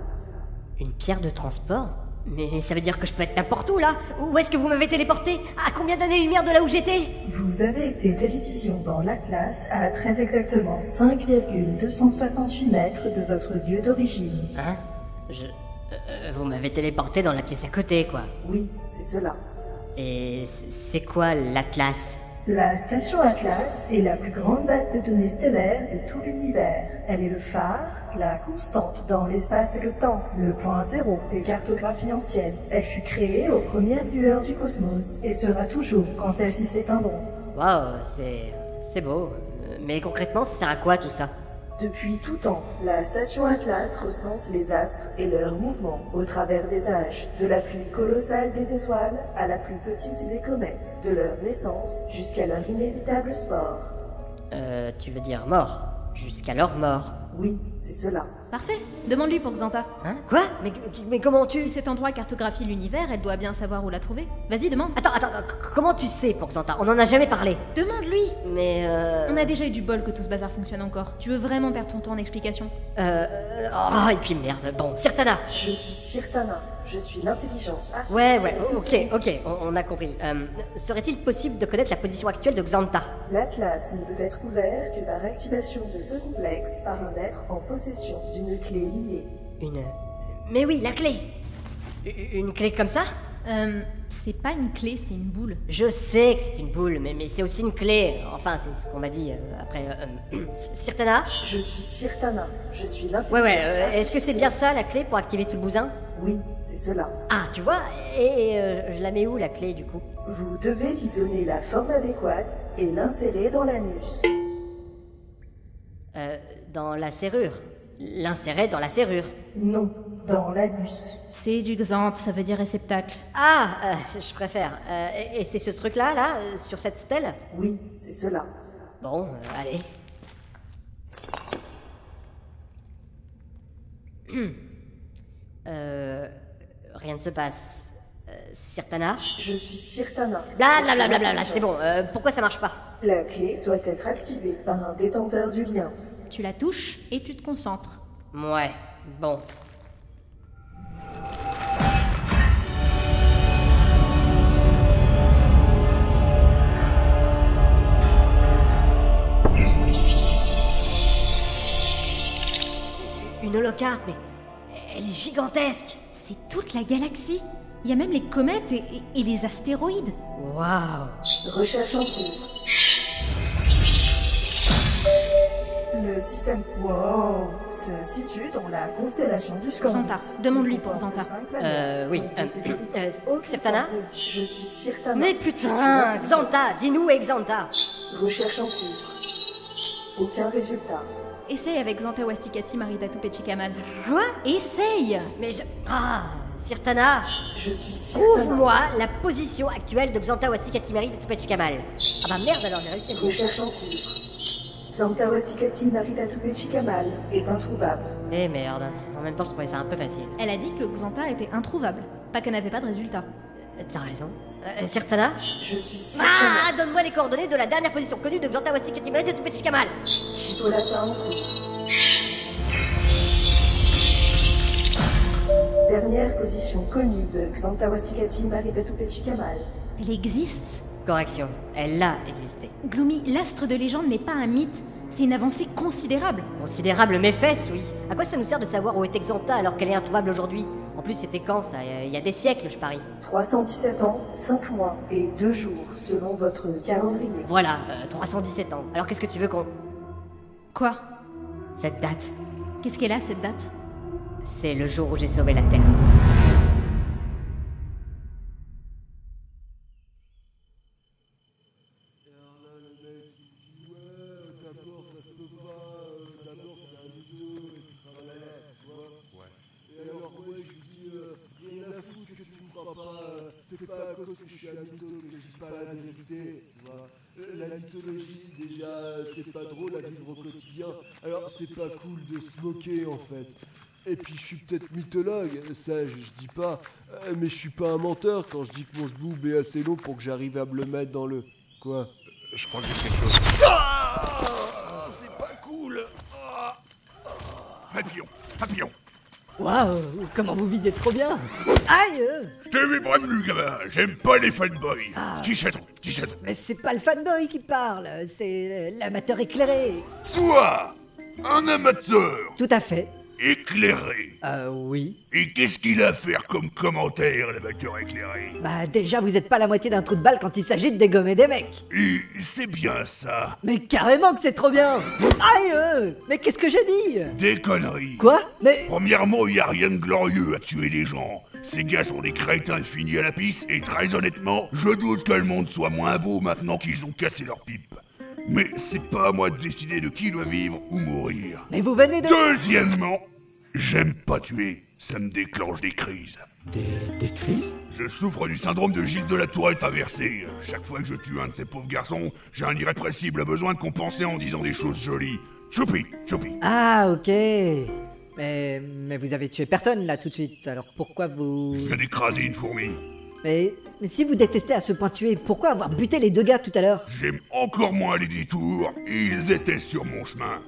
Une pierre de transport? Mais ça veut dire que je peux être n'importe où là? Où est-ce que vous m'avez téléporté? À combien d'années-lumière de là où j'étais? Vous avez été télévision dans l'Atlas à très exactement 5,268 mètres de votre lieu d'origine. Hein? Vous m'avez téléporté dans la pièce à côté, quoi. Oui, c'est cela. Et c'est quoi l'Atlas? La station Atlas est la plus grande base de données stellaires de tout l'univers. Elle est le phare, la constante dans l'espace et le temps, le point zéro des cartographies anciennes. Elle fut créée aux premières lueurs du cosmos et sera toujours quand celles-ci s'éteindront. Waouh, c'est beau. Mais concrètement, ça sert à quoi tout ça? Depuis tout temps, la station Atlas recense les astres et leurs mouvements au travers des âges, de la plus colossale des étoiles à la plus petite des comètes, de leur naissance jusqu'à leur inévitable sport. Tu veux dire mort? Jusqu'à leur mort? Oui, c'est cela. Parfait. Demande-lui pour Xanta. Hein? Quoi? Mais comment tu... Si cet endroit cartographie l'univers, elle doit bien savoir où la trouver. Vas-y, demande. Attends, comment tu sais pour Xanta? On en a jamais parlé. Demande-lui. Mais On a déjà eu du bol que tout ce bazar fonctionne encore. Tu veux vraiment perdre ton temps en explication? Oh, et puis merde. Bon, Sirtana. Je suis Sirtana. Je suis l'intelligence artificielle. Ouais, ok, on a compris. Serait-il possible de connaître la position actuelle de Xanta? L'Atlas ne peut être ouvert que par activation de ce complexe par un être en possession d'une clé liée. Mais oui, la clé! Une clé comme ça? C'est pas une clé, c'est une boule. Je sais que c'est une boule, mais c'est aussi une clé. Enfin, c'est ce qu'on m'a dit après. Sirtana? Je suis Sirtana. Je suis l'intelligence Ouais, est-ce que c'est bien ça la clé pour activer tout le bousin? Oui, c'est cela. Ah, tu vois? Et je la mets où la clé du coup? Vous devez lui donner la forme adéquate et l'insérer dans l'anus. Dans la serrure. L'insérer dans la serrure. Non, dans l'anus. C'est du Xant, ça veut dire réceptacle. Ah, je préfère. Et c'est ce truc-là, là, sur cette stèle? Oui, c'est cela. Bon, allez. Rien ne se passe. Sirtana? Je suis Sirtana. Blablabla, c'est bon. Pourquoi ça marche pas? La clé doit être activée par un détenteur du lien. Tu la touches et tu te concentres. Ouais, bon. Une holocarte, mais elle est gigantesque. C'est toute la galaxie. Il y a même les comètes et les astéroïdes. Waouh. Recherche en cours. Le système se situe dans la constellation du Scorpion. Xanta, demande-lui pour Xanta. Oui. Sirtana? Je suis Sirtana. Mais putain, Xanta, dis-nous Xanta. Recherche en cours. Aucun résultat. Essaye avec Xanta Wastikati Maridatu Pechikamal. Quoi? Essaye! Mais Sirtana! Je suis Sirtana. Trouve-moi la position actuelle de Xanta Wastikati Maridatu Pechikamal. Ah bah merde alors, j'ai réussi à le Recherche en cours. Xanta Wastikati Maridatu Pechikamal est introuvable. Eh merde, en même temps je trouvais ça un peu facile. Elle a dit que Xanta était introuvable, pas qu'elle n'avait pas de résultat. T'as raison. Sirtana? Je suis Sirtana. Donne-moi les coordonnées de la dernière position connue de Xanta Wastikati Maridatu Pechikamal. Chipolata en cours. dernière position connue de Xantawastikati Maritatu-Pechikamal. Elle existe? Correction, elle a existé. Gloomy, l'astre de légende n'est pas un mythe, c'est une avancée considérable. Considérable mes fesses, oui. À quoi ça nous sert de savoir où est Xanta alors qu'elle est introuvable aujourd'hui? En plus, c'était quand ça? Il y a des siècles, je parie. 317 ans, 5 mois et 2 jours, selon votre calendrier. Voilà, 317 ans. Alors qu'est-ce que tu veux qu'on... Quoi? Cette date. Qu'est-ce qu'elle a, cette date? C'est le jour où j'ai sauvé la Terre. C'est pas à cause que je suis un mytho que je dis pas la vérité, tu vois. La mythologie, déjà, c'est pas drôle à vivre au quotidien, alors c'est pas cool de se moquer en fait. Et puis je suis peut-être mythologue, ça je dis pas, mais je suis pas un menteur quand je dis que mon zboob est assez long pour que j'arrive à me le mettre dans le... Quoi? Je crois que j'ai quelque chose. Ah, c'est pas cool. Papillon, papillon. Waouh, comment vous visez trop bien. Aïe. T'es mes bras de gamin, j'aime pas les fanboys. Tichetron, tichetron. Mais c'est pas le fanboy qui parle, c'est l'amateur éclairé. Soit un amateur. Tout à fait. Éclairé. Oui. Et qu'est-ce qu'il a à faire comme commentaire, l'amateur éclairé? Bah déjà, vous êtes pas la moitié d'un trou de balle quand il s'agit de dégommer des mecs. Et c'est bien ça. Mais carrément que c'est trop bien. Aïe. Mais qu'est-ce que j'ai dit? Des conneries. Quoi? Mais... Premièrement, y a rien de glorieux à tuer les gens. Ces gars sont des crétins finis à la pisse, et très honnêtement, je doute que le monde soit moins beau maintenant qu'ils ont cassé leur pipe. Mais c'est pas à moi de décider de qui doit vivre ou mourir. Mais vous venez de... Deuxièmement, j'aime pas tuer, ça me déclenche des crises. Des crises? Je souffre du syndrome de Gilles de la Tourette inversé. Chaque fois que je tue un de ces pauvres garçons, j'ai un irrépressible besoin de compenser en disant des choses jolies. Choupi, choupi. Ah, ok. Mais vous avez tué personne là tout de suite, alors pourquoi vous... Je viens d'écraser une fourmi. Mais si vous détestez à ce point tuer, pourquoi avoir buté les deux gars tout à l'heure? J'aime encore moins les détours, ils étaient sur mon chemin.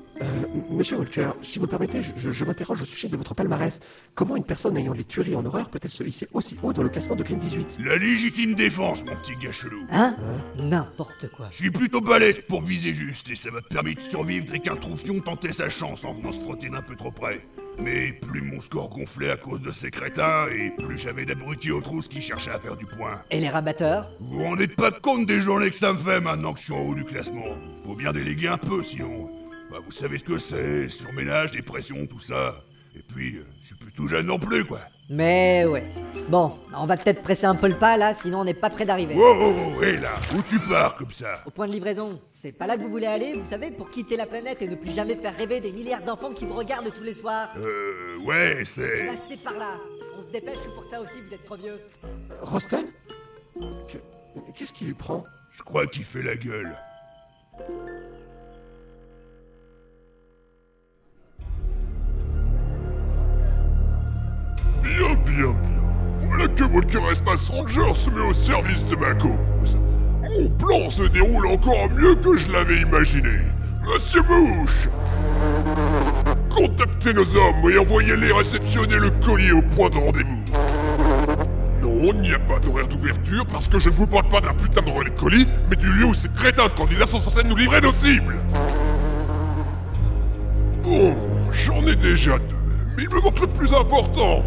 Monsieur Walker, si vous le permettez, je m'interroge au sujet de votre palmarès. Comment une personne ayant les tueries en horreur peut-elle se hisser aussi haut dans le classement de Green 18? La légitime défense, mon petit gars chelou. Hein? N'importe quoi. Je suis plutôt balèze pour viser juste, et ça m'a permis de survivre dès qu'un troufion tentait sa chance en venant se frotter d'un peu trop près. Mais plus mon score gonflait à cause de ces crétins, et plus j'avais d'abrutis aux trousses qui cherchaient à faire du point. Et les rabatteurs? Vous vous rendez pas compte des journées que ça me fait maintenant que je suis en haut du classement. Faut bien déléguer un peu sinon... Bah vous savez ce que c'est, surménage, dépression, tout ça. Et puis, je suis plus tout jeune non plus, quoi. Mais ouais. Bon, on va peut-être presser un peu le pas là, sinon on n'est pas près d'arriver. Oh, hé là, où tu pars comme ça? Au point de livraison. C'est pas là que vous voulez aller, vous savez, pour quitter la planète et ne plus jamais faire rêver des milliards d'enfants qui vous regardent tous les soirs. Ouais, c'est... Là, c'est par là. On se dépêche, pour ça aussi, vous êtes trop vieux. Rostan? Qu'est-ce qui lui prend? Je crois qu'il fait la gueule. Bien. Voilà que Walker Espace Ranger se met au service de ma cause. Mon plan se déroule encore mieux que je l'avais imaginé. Monsieur Bush, contactez nos hommes et envoyez-les réceptionner le colis au point de rendez-vous. Non, il n'y a pas d'horaire d'ouverture parce que je ne vous parle pas d'un putain de relais de colis, mais du lieu où ces crétins de candidats sont censés nous livrer nos cibles. Bon, j'en ai déjà deux, mais il me manque le plus important.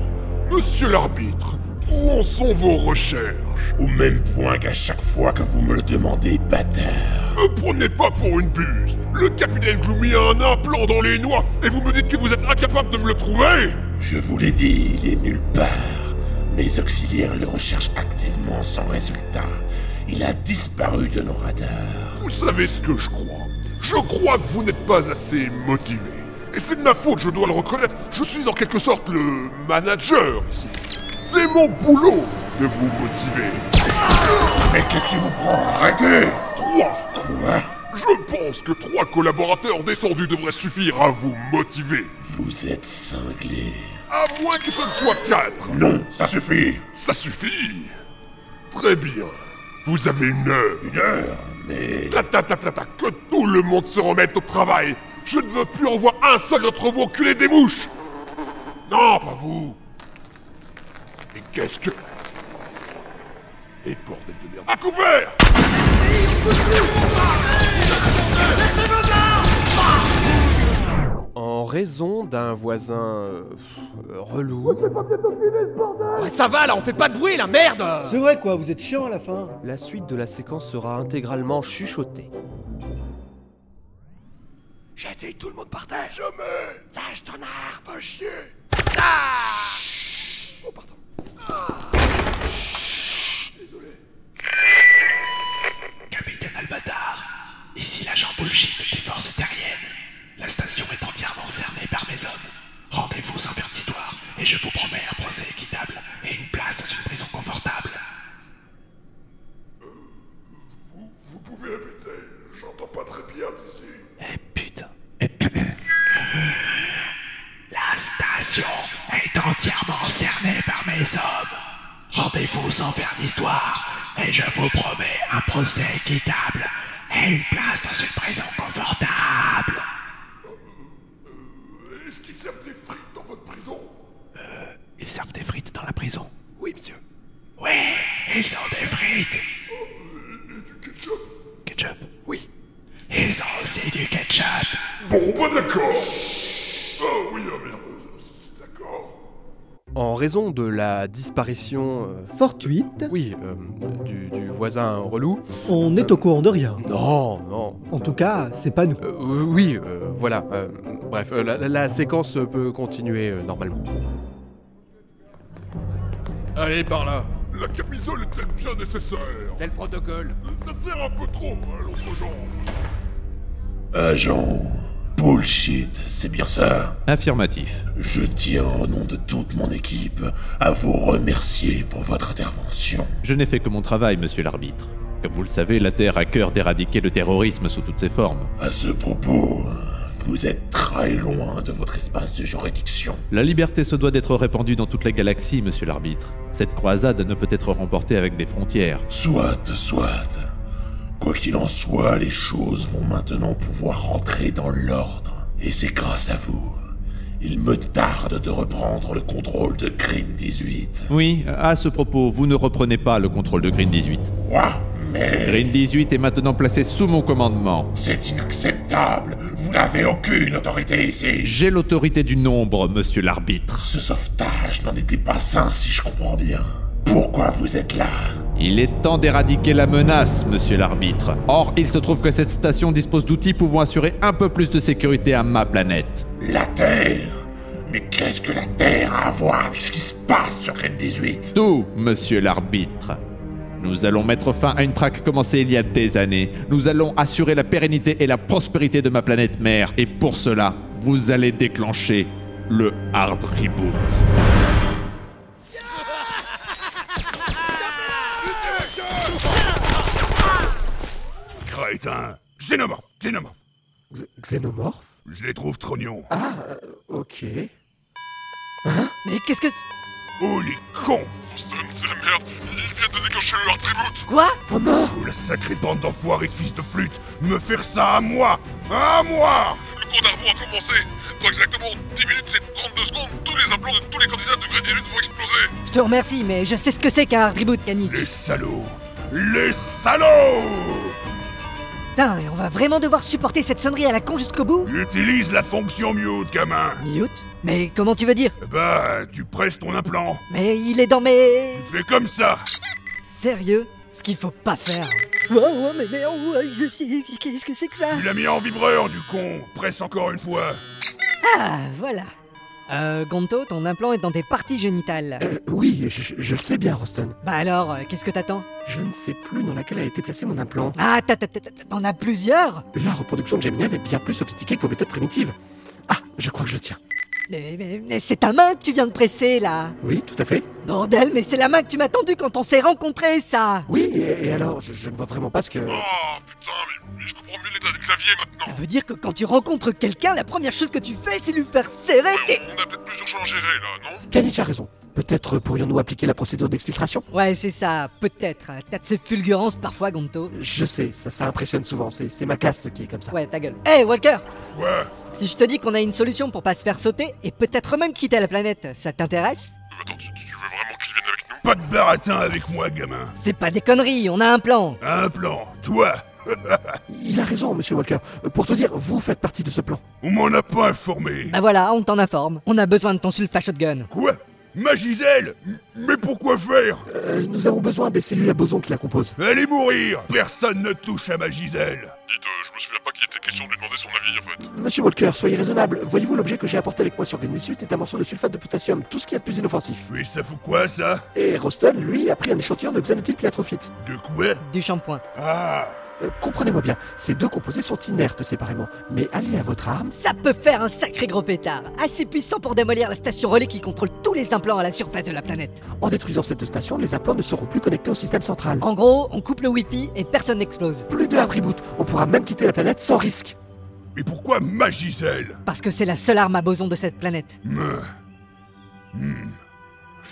Monsieur l'arbitre, où en sont vos recherches? Au même point qu'à chaque fois que vous me le demandez, bâtard. Me prenez pas pour une buse. Le capitaine Gloomy a un implant dans les noix, et vous me dites que vous êtes incapable de me le trouver? Je vous l'ai dit, il est nulle part. Mes auxiliaires le recherchent activement sans résultat. Il a disparu de nos radars. Vous savez ce que je crois? Je crois que vous n'êtes pas assez motivé. Et c'est de ma faute, je dois le reconnaître. Je suis en quelque sorte le manager ici. C'est mon boulot de vous motiver. Mais qu'est-ce qui vous prend? Arrêtez! 3. Quoi? Je pense que 3 collaborateurs descendus devraient suffire à vous motiver. Vous êtes cinglé. À moins que ce ne soit 4. Non, ça suffit. Ça suffit? Très bien. Vous avez 1 heure. 1 heure? Mais... Que tout le monde se remette au travail. Je ne veux plus en voir un seul d'entre vous enculer des mouches. Non, pas vous. Et qu'est-ce que... Et bordel de merde... À couvert! En raison d'un voisin... relou... Ouais, ça va là, on fait pas de bruit là, merde! C'est vrai quoi, vous êtes chiant à la fin. La suite de la séquence sera intégralement chuchotée. J'ai dit tout le monde par terre. Jamais. Lâche ton arme, va chier. Oh, pardon. Désolé. Capitaine Albatar, ici l'agent bullshit des forces terriennes. La station est entièrement cernée par mes hommes. Rendez-vous sans faire d'histoire, et je vous promets un procès équitable et une place dans une prison confortable. Vous pouvez répéter, j'entends pas très bien d'ici. Eh putain. La station est entièrement cernée par mes hommes. Rendez-vous sans faire d'histoire, et je vous promets un procès équitable et une place dans une prison confortable. Est-ce qu'ils servent des frites dans votre prison? Ils servent des frites dans la prison? Oui, monsieur. Oui, ils ont des frites. Et du ketchup? Ketchup? Oui. Ils ont aussi du ketchup. Bon, bah d'accord. Oh oui, oh merde, d'accord. En raison de la disparition... fortuite. Oui, du voisin relou... On est au courant de rien. Non, non. En tout cas, c'est pas nous. Oui, voilà. Bref, la séquence peut continuer normalement. Allez, par là. La camisole est-elle bien nécessaire? C'est le protocole. Ça sert un peu trop à l'autre jambe. Agent bullshit, c'est bien ça? Affirmatif. Je tiens au nom de toute mon équipe à vous remercier pour votre intervention. Je n'ai fait que mon travail, monsieur l'arbitre. Comme vous le savez, la Terre a cœur d'éradiquer le terrorisme sous toutes ses formes. À ce propos, vous êtes très loin de votre espace de juridiction. La liberté se doit d'être répandue dans toute la galaxie, monsieur l'arbitre. Cette croisade ne peut être remportée avec des frontières. Soit. Quoi qu'il en soit, les choses vont maintenant pouvoir rentrer dans l'ordre. Et c'est grâce à vous. Il me tarde de reprendre le contrôle de Green 18. Oui, à ce propos, vous ne reprenez pas le contrôle de Green 18. Quoi? Mais... Green 18 est maintenant placé sous mon commandement. C'est inacceptable. Vous n'avez aucune autorité ici. J'ai l'autorité du nombre, monsieur l'arbitre. Ce sauvetage n'en était pas un, si je comprends bien. Pourquoi vous êtes là? Il est temps d'éradiquer la menace, monsieur l'arbitre. Or, il se trouve que cette station dispose d'outils pouvant assurer un peu plus de sécurité à ma planète. La Terre? Mais qu'est-ce que la Terre a à voir avec ce qui se passe sur Green 18? Tout, monsieur l'arbitre. Nous allons mettre fin à une traque commencée il y a des années. Nous allons assurer la pérennité et la prospérité de ma planète mère. Et pour cela, vous allez déclencher le hard reboot. Crétin! Xénomorphe! Xénomorphe? Je les trouve trognons. Ah, ok. Mais qu'est-ce que... Oh les cons! Houston, c'est la merde! Ils viennent de déclencher le hard reboot! Quoi? Oh non! La sacrée bande d'enfoirés de fils de flûte! Me faire ça à moi! À moi! Le cours d'arbre a commencé! Dans exactement 10 minutes et 32 secondes, tous les implants de tous les candidats de Green 18 vont exploser! Je te remercie, mais je sais ce que c'est qu'un hard reboot, Canic. Les salauds! Les salauds! Putain, et on va vraiment devoir supporter cette sonnerie à la con jusqu'au bout? Utilise la fonction mute, gamin! Mute? Mais comment tu veux dire? Bah, tu presses ton implant. Mais il est dans mes... Tu fais comme ça! Sérieux? Ce qu'il faut pas faire. Oh, mais qu'est-ce que c'est que ça? Tu l'as mis en vibreur, du con! Presse encore une fois! Ah, voilà. Gonto, ton implant est dans tes parties génitales. Oui, je le sais bien, Roston. Bah alors, qu'est-ce que t'attends? Je ne sais plus dans laquelle a été placé mon implant. Ah, t'en as plusieurs? La reproduction de Gemini est bien plus sophistiquée que vos méthodes primitives. Ah, je crois que je le tiens. Mais c'est ta main que tu viens de presser, là. Oui, tout à fait. Bordel, mais c'est la main que tu m'as tendue quand on s'est rencontrés, ça. Oui, et alors, je ne vois vraiment pas ce que... Oh, putain, mais je comprends mieux l'état du clavier maintenant. Ça veut dire que quand tu rencontres quelqu'un, la première chose que tu fais, c'est lui faire serrer tes... On a peut-être plusieurs choses à gérer, là, non? Kanich a raison. Peut-être pourrions-nous appliquer la procédure d'exfiltration? Ouais, c'est ça, peut-être. T'as de ces fulgurances parfois, Gonto. Je sais, ça impressionne souvent, c'est ma caste qui est comme ça. Ouais, ta gueule. Hey, Walker! Ouais? Si je te dis qu'on a une solution pour pas se faire sauter, et peut-être même quitter la planète, ça t'intéresse? Attends, tu veux vraiment qu'ils viennent pas de baratin avec moi, gamin. C'est pas des conneries, on a un plan. Un plan? Toi? Il a raison, monsieur Walker. Pour te dire, vous faites partie de ce plan. On m'en a pas informé. Bah voilà, on t'en informe. On a besoin de ton sulfa shotgun. Quoi? Ma Gisèle? Mais pourquoi faire? Nous avons besoin des cellules à boson qui la composent. Allez mourir! Personne ne touche à ma Gisèle. Dites, je me souviens pas qu'il était question de lui demander son avis, en fait. Monsieur Walker, soyez raisonnable. Voyez-vous, l'objet que j'ai apporté avec moi sur Green 18 est un morceau de sulfate de potassium, tout ce qui est plus inoffensif. Oui, ça fout quoi, ça? Et Roston, lui, a pris un échantillon de xanthylpiatrophyte. De quoi? Du shampoing. Ah! Comprenez-moi bien, ces deux composés sont inertes séparément, mais alliés à votre arme... Ça peut faire un sacré gros pétard, assez puissant pour démolir la station relais qui contrôle tous les implants à la surface de la planète. En détruisant cette station, les implants ne seront plus connectés au système central. En gros, on coupe le wifi et personne n'explose. Plus de hard reboot, on pourra même quitter la planète sans risque. Mais pourquoi ma Gisèle? Parce que c'est la seule arme à boson de cette planète. Je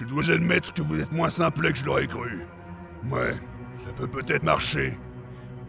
dois admettre que vous êtes moins simplet que je l'aurais cru. Ouais, ça peut peut-être marcher.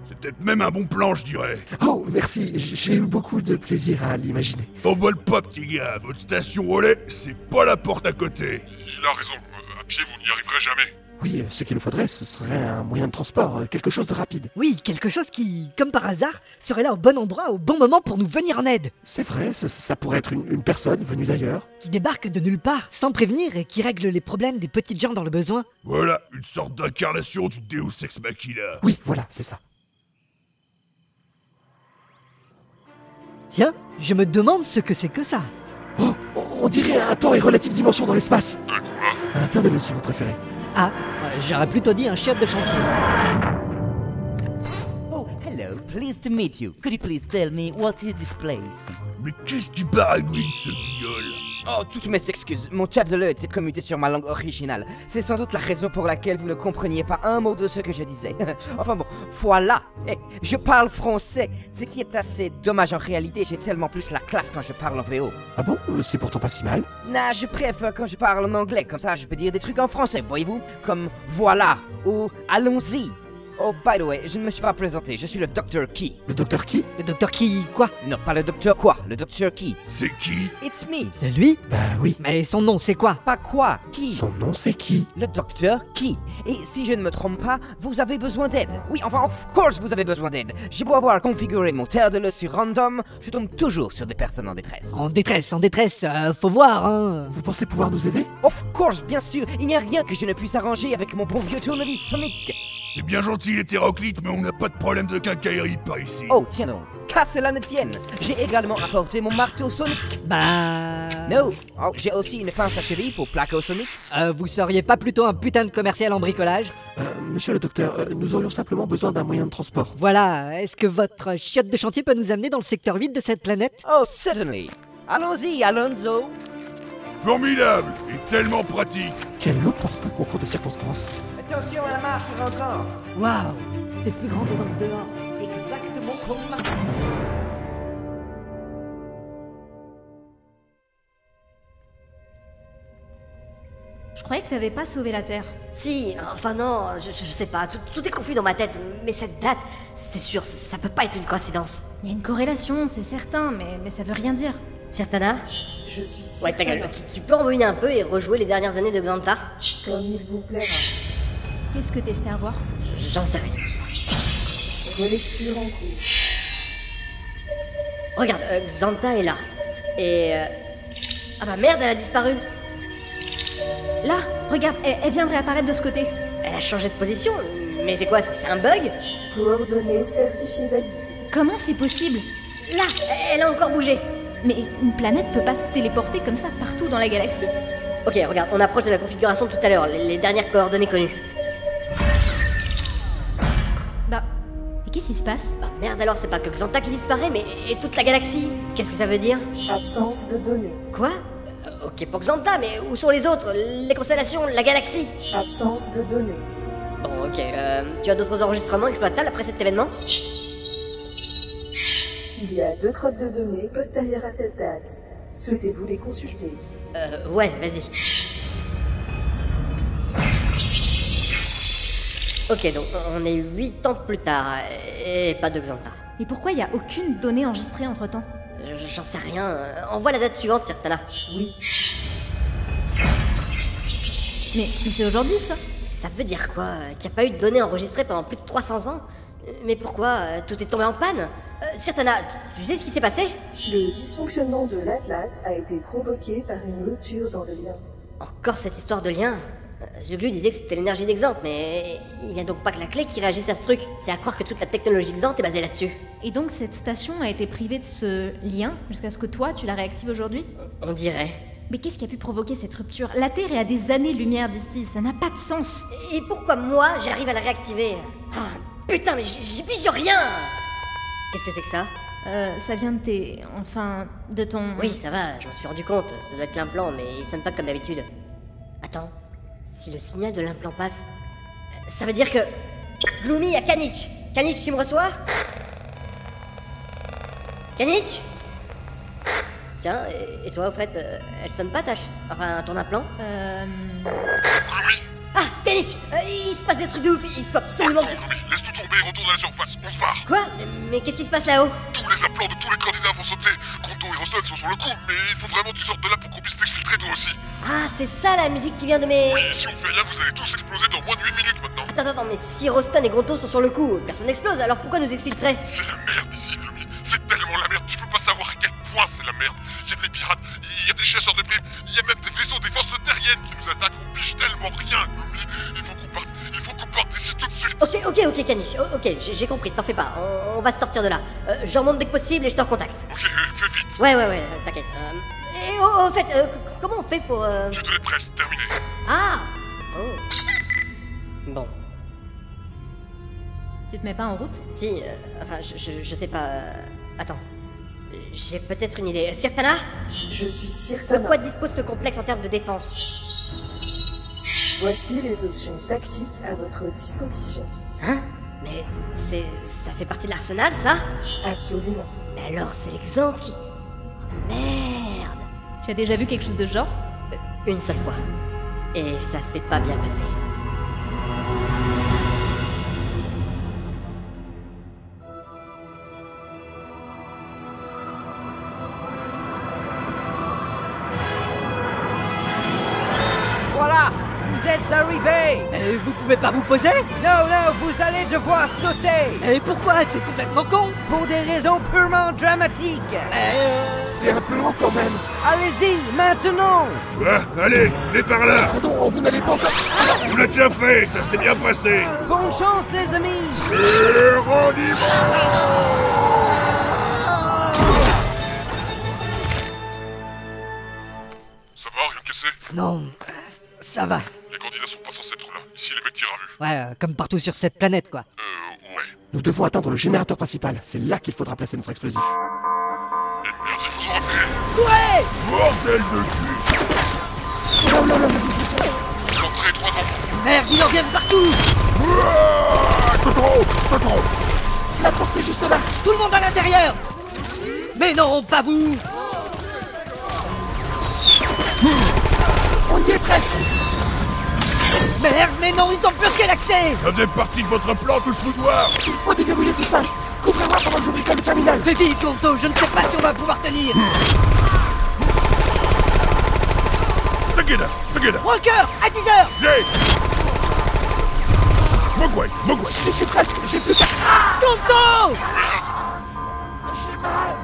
C'est peut-être même un bon plan, je dirais. Oh, merci, j'ai eu beaucoup de plaisir à l'imaginer. T'emballes pas, petit gars, votre station relais, c'est pas la porte à côté. Il a raison, à pied vous n'y arriverez jamais. Oui, ce qu'il nous faudrait, ce serait un moyen de transport, quelque chose de rapide. Oui, quelque chose qui, comme par hasard, serait là au bon endroit, au bon moment pour nous venir en aide. C'est vrai, ça pourrait être une personne venue d'ailleurs. Qui débarque de nulle part, sans prévenir, et qui règle les problèmes des petites gens dans le besoin. Voilà, une sorte d'incarnation du Deus Ex Machina. Oui, voilà, c'est ça. Tiens, je me demande ce que c'est que ça. Oh, on dirait un temps et relative dimension dans l'espace. Attendez-le si vous préférez. Ah, j'aurais plutôt dit un chiotte de chantier. Oh, hello, pleased to meet you. Could you please tell me what is this place? Mais qu'est-ce qui baragouine ce guignol? Oh, toutes mes excuses. Mon chat de l'œil était commuté sur ma langue originale. C'est sans doute la raison pour laquelle vous ne compreniez pas un mot de ce que je disais. Enfin bon, voilà. Je parle français, ce qui est assez dommage en réalité. J'ai tellement plus la classe quand je parle en VO. Ah bon? C'est pourtant pas si mal. Nah, je préfère quand je parle en anglais. Comme ça, je peux dire des trucs en français, voyez-vous? Comme voilà ou allons-y. Oh, by the way, je ne me suis pas présenté, je suis le Dr. Key. Le Dr. Key? Le Dr. Key quoi? Non, pas le Dr. quoi, le Dr. Key. C'est qui? It's me. C'est lui? Bah oui. Mais son nom c'est quoi? Pas quoi? Qui? Son nom c'est qui? Le Dr. Key. Et si je ne me trompe pas, vous avez besoin d'aide. Oui, enfin, of course vous avez besoin d'aide. J'ai beau avoir configuré mon terre de l'eau sur random, je tombe toujours sur des personnes en détresse. En détresse, faut voir, hein. Vous pensez pouvoir nous aider? Of course, bien sûr, il n'y a rien que je ne puisse arranger avec mon bon vieux tournevis sonique. C'est bien gentil l'hétéroclite, mais on n'a pas de problème de quincaillerie par ici. Oh, tiens donc, qu'à cela ne tienne, j'ai également apporté mon marteau sonique. Bah... No, oh, j'ai aussi une pince à cheville pour plaque au sonique. Vous seriez pas plutôt un putain de commercial en bricolage? Monsieur le docteur, nous aurions simplement besoin d'un moyen de transport. Voilà, est-ce que votre chiotte de chantier peut nous amener dans le secteur 8 de cette planète? Oh, certainly. Allons-y, Alonso. Formidable et tellement pratique. Quel opportun concours de circonstances. Attention à la marche rentrant. Waouh, c'est plus grand dedans que dehors. Exactement comme ma... Je croyais que t'avais pas sauvé la Terre. Si, enfin non, je sais pas, tout est confus dans ma tête, mais cette date, c'est sûr, ça peut pas être une coïncidence. Il y a une corrélation, c'est certain, mais ça veut rien dire. Certaina? Je suis Ouais, ta gueule, tu peux embobiner un peu et rejouer les dernières années de Xanta? Comme il vous plaira. Qu'est-ce que t'espères voir? J'en sais rien. Relecture en cours. Regarde, Xanta est là. Et... Ah bah merde, elle a disparu. Là, regarde, elle vient de réapparaître de ce côté. Elle a changé de position, mais c'est quoi, c'est un bug? Coordonnées certifiées valide. Comment c'est possible? Là, elle a encore bougé. Mais une planète peut pas se téléporter comme ça partout dans la galaxie. Ok, regarde, on approche de la configuration de tout à l'heure, les dernières coordonnées connues. Bah, et qu'est-ce qui se passe? Bah merde alors, c'est pas que Xanta qui disparaît, mais et toute la galaxie. Qu'est-ce que ça veut dire? Absence de données. Quoi? Ok pour Xanta, mais où sont les autres? Les constellations, la galaxie? Absence de données. Bon, ok, tu as d'autres enregistrements exploitables après cet événement? Il y a 2 crottes de données postérieures à cette date. Souhaitez-vous les consulter? Ouais, vas-y. Ok, donc on est 8 ans plus tard, et pas de Xanta. Et pourquoi il y a aucune donnée enregistrée entre-temps? J'en sais rien. Envoie la date suivante, Certana. Oui. Mais c'est aujourd'hui, ça? Ça veut dire quoi? Qu'il n'y a pas eu de données enregistrées pendant plus de 300 ans? Mais pourquoi? Tout est tombé en panne? Sirtana, tu sais ce qui s'est passé? Le dysfonctionnement de l'Atlas a été provoqué par une rupture dans le lien. Encore cette histoire de lien? Zuglu disait que c'était l'énergie d'Exant, mais il n'y a donc pas que la clé qui réagisse à ce truc. C'est à croire que toute la technologie d'Exant est basée là-dessus. Et donc cette station a été privée de ce lien jusqu'à ce que toi, tu la réactives aujourd'hui? On dirait. Mais qu'est-ce qui a pu provoquer cette rupture? La Terre est à des années-lumière d'ici, ça n'a pas de sens. Et pourquoi moi, j'arrive à la réactiver? Ah, putain, mais j'y puis sur rien! Qu'est-ce que c'est que ça? Ça vient de tes... enfin... de ton... Oui, ça va, je m'en suis rendu compte. Ça doit être l'implant, mais il sonne pas comme d'habitude. Attends, si le signal de l'implant passe... ça veut dire que... Gloomy à Kanich! Kanich, tu me reçois? Kanich? Tiens, et toi, au fait, elle sonne pas, Tache? Enfin, ton implant? Ah, Kanich! Il se passe des trucs de ouf, il faut absolument que tu... Laisse tout tomber, retourne à la surface, on se barre. Quoi? Mais qu'est-ce qui se passe là-haut? Tous les implants de tous les candidats vont sauter. Konto et Roston sont sur le coup, mais il faut vraiment que tu sortes de là pour qu'on puisse t'exfiltrer toi aussi. Ah, c'est ça la musique qui vient de mes... Oui, si on fait rien, vous allez tous exploser dans moins de 8 minutes maintenant. Attends, mais si Roston et Gonto sont sur le coup, personne n'explose, alors pourquoi nous exfiltrer? C'est la merde ici, Gloomy. C'est tellement la merde, tu peux pas savoir à quel point c'est la merde. Il y a des pirates, il y a des chasseurs de primes, il y a même des vaisseaux des forces terriennes qui nous attaquent, on pige tellement rien, Gloomy. Il faut qu'on parte d'ici tout de suite. Ok, Kanich, ok, j'ai compris, t'en fais pas, on va se sortir de là. Je remonte dès que possible et je te recontacte. Ok, fais vite. Ouais, t'inquiète. Et au fait, comment on fait pour... Tu te les presses, terminé. Ah! Oh. Bon. Tu te mets pas en route? Si, enfin, je sais pas... attends. J'ai peut-être une idée. Sirtana? Je suis Sirtana. De quoi dispose ce complexe en termes de défense? Voici les options tactiques à votre disposition. Hein? Mais ça fait partie de l'arsenal, ça? Absolument. Mais alors, c'est l'Exant qui... Merde! Tu as déjà vu quelque chose de ce genre? Une seule fois. Et ça s'est pas bien passé. Voilà, vous êtes arrivés. Et vous pouvez pas vous poser? Non, vous allez devoir sauter. Et pourquoi? C'est complètement con. Pour des raisons purement dramatiques. C'est un peu long quand même. Allez-y, maintenant. Allez, venez par là. Pardon, vous n'allez pas encore... On l'a déjà fait, ça s'est bien passé. Bonne chance, les amis. Ça va, rien de cassé? Non, ça va. Les candidats sont pas censés être là. Ici, les mecs tirent à vue. Ouais, comme partout sur cette planète, quoi. Ouais. Nous devons atteindre le générateur principal. C'est là qu'il faudra placer notre explosif. Et merde, il faut se repérer. Ouais! Bordel de cul! Oh là là! L'entrée, 3 enfants. Merde, ils en viennent partout! C'est trop! La porte est juste là! Tout le monde à l'intérieur! Mais non, pas vous! On y est presque! Merde, mais non, ils ont bloqué l'accès! Ça faisait partie de votre plan, tout ce foutoir! Il faut déverrouiller ce sas! Couvrez-moi pendant que je bricole le terminal! Fais vite, Gonto, je ne sais pas si on va pouvoir tenir! Takeda! Walker, à 10h! Jay! Mogwai! J'y suis presque, j'ai plus qu'à... Gonto!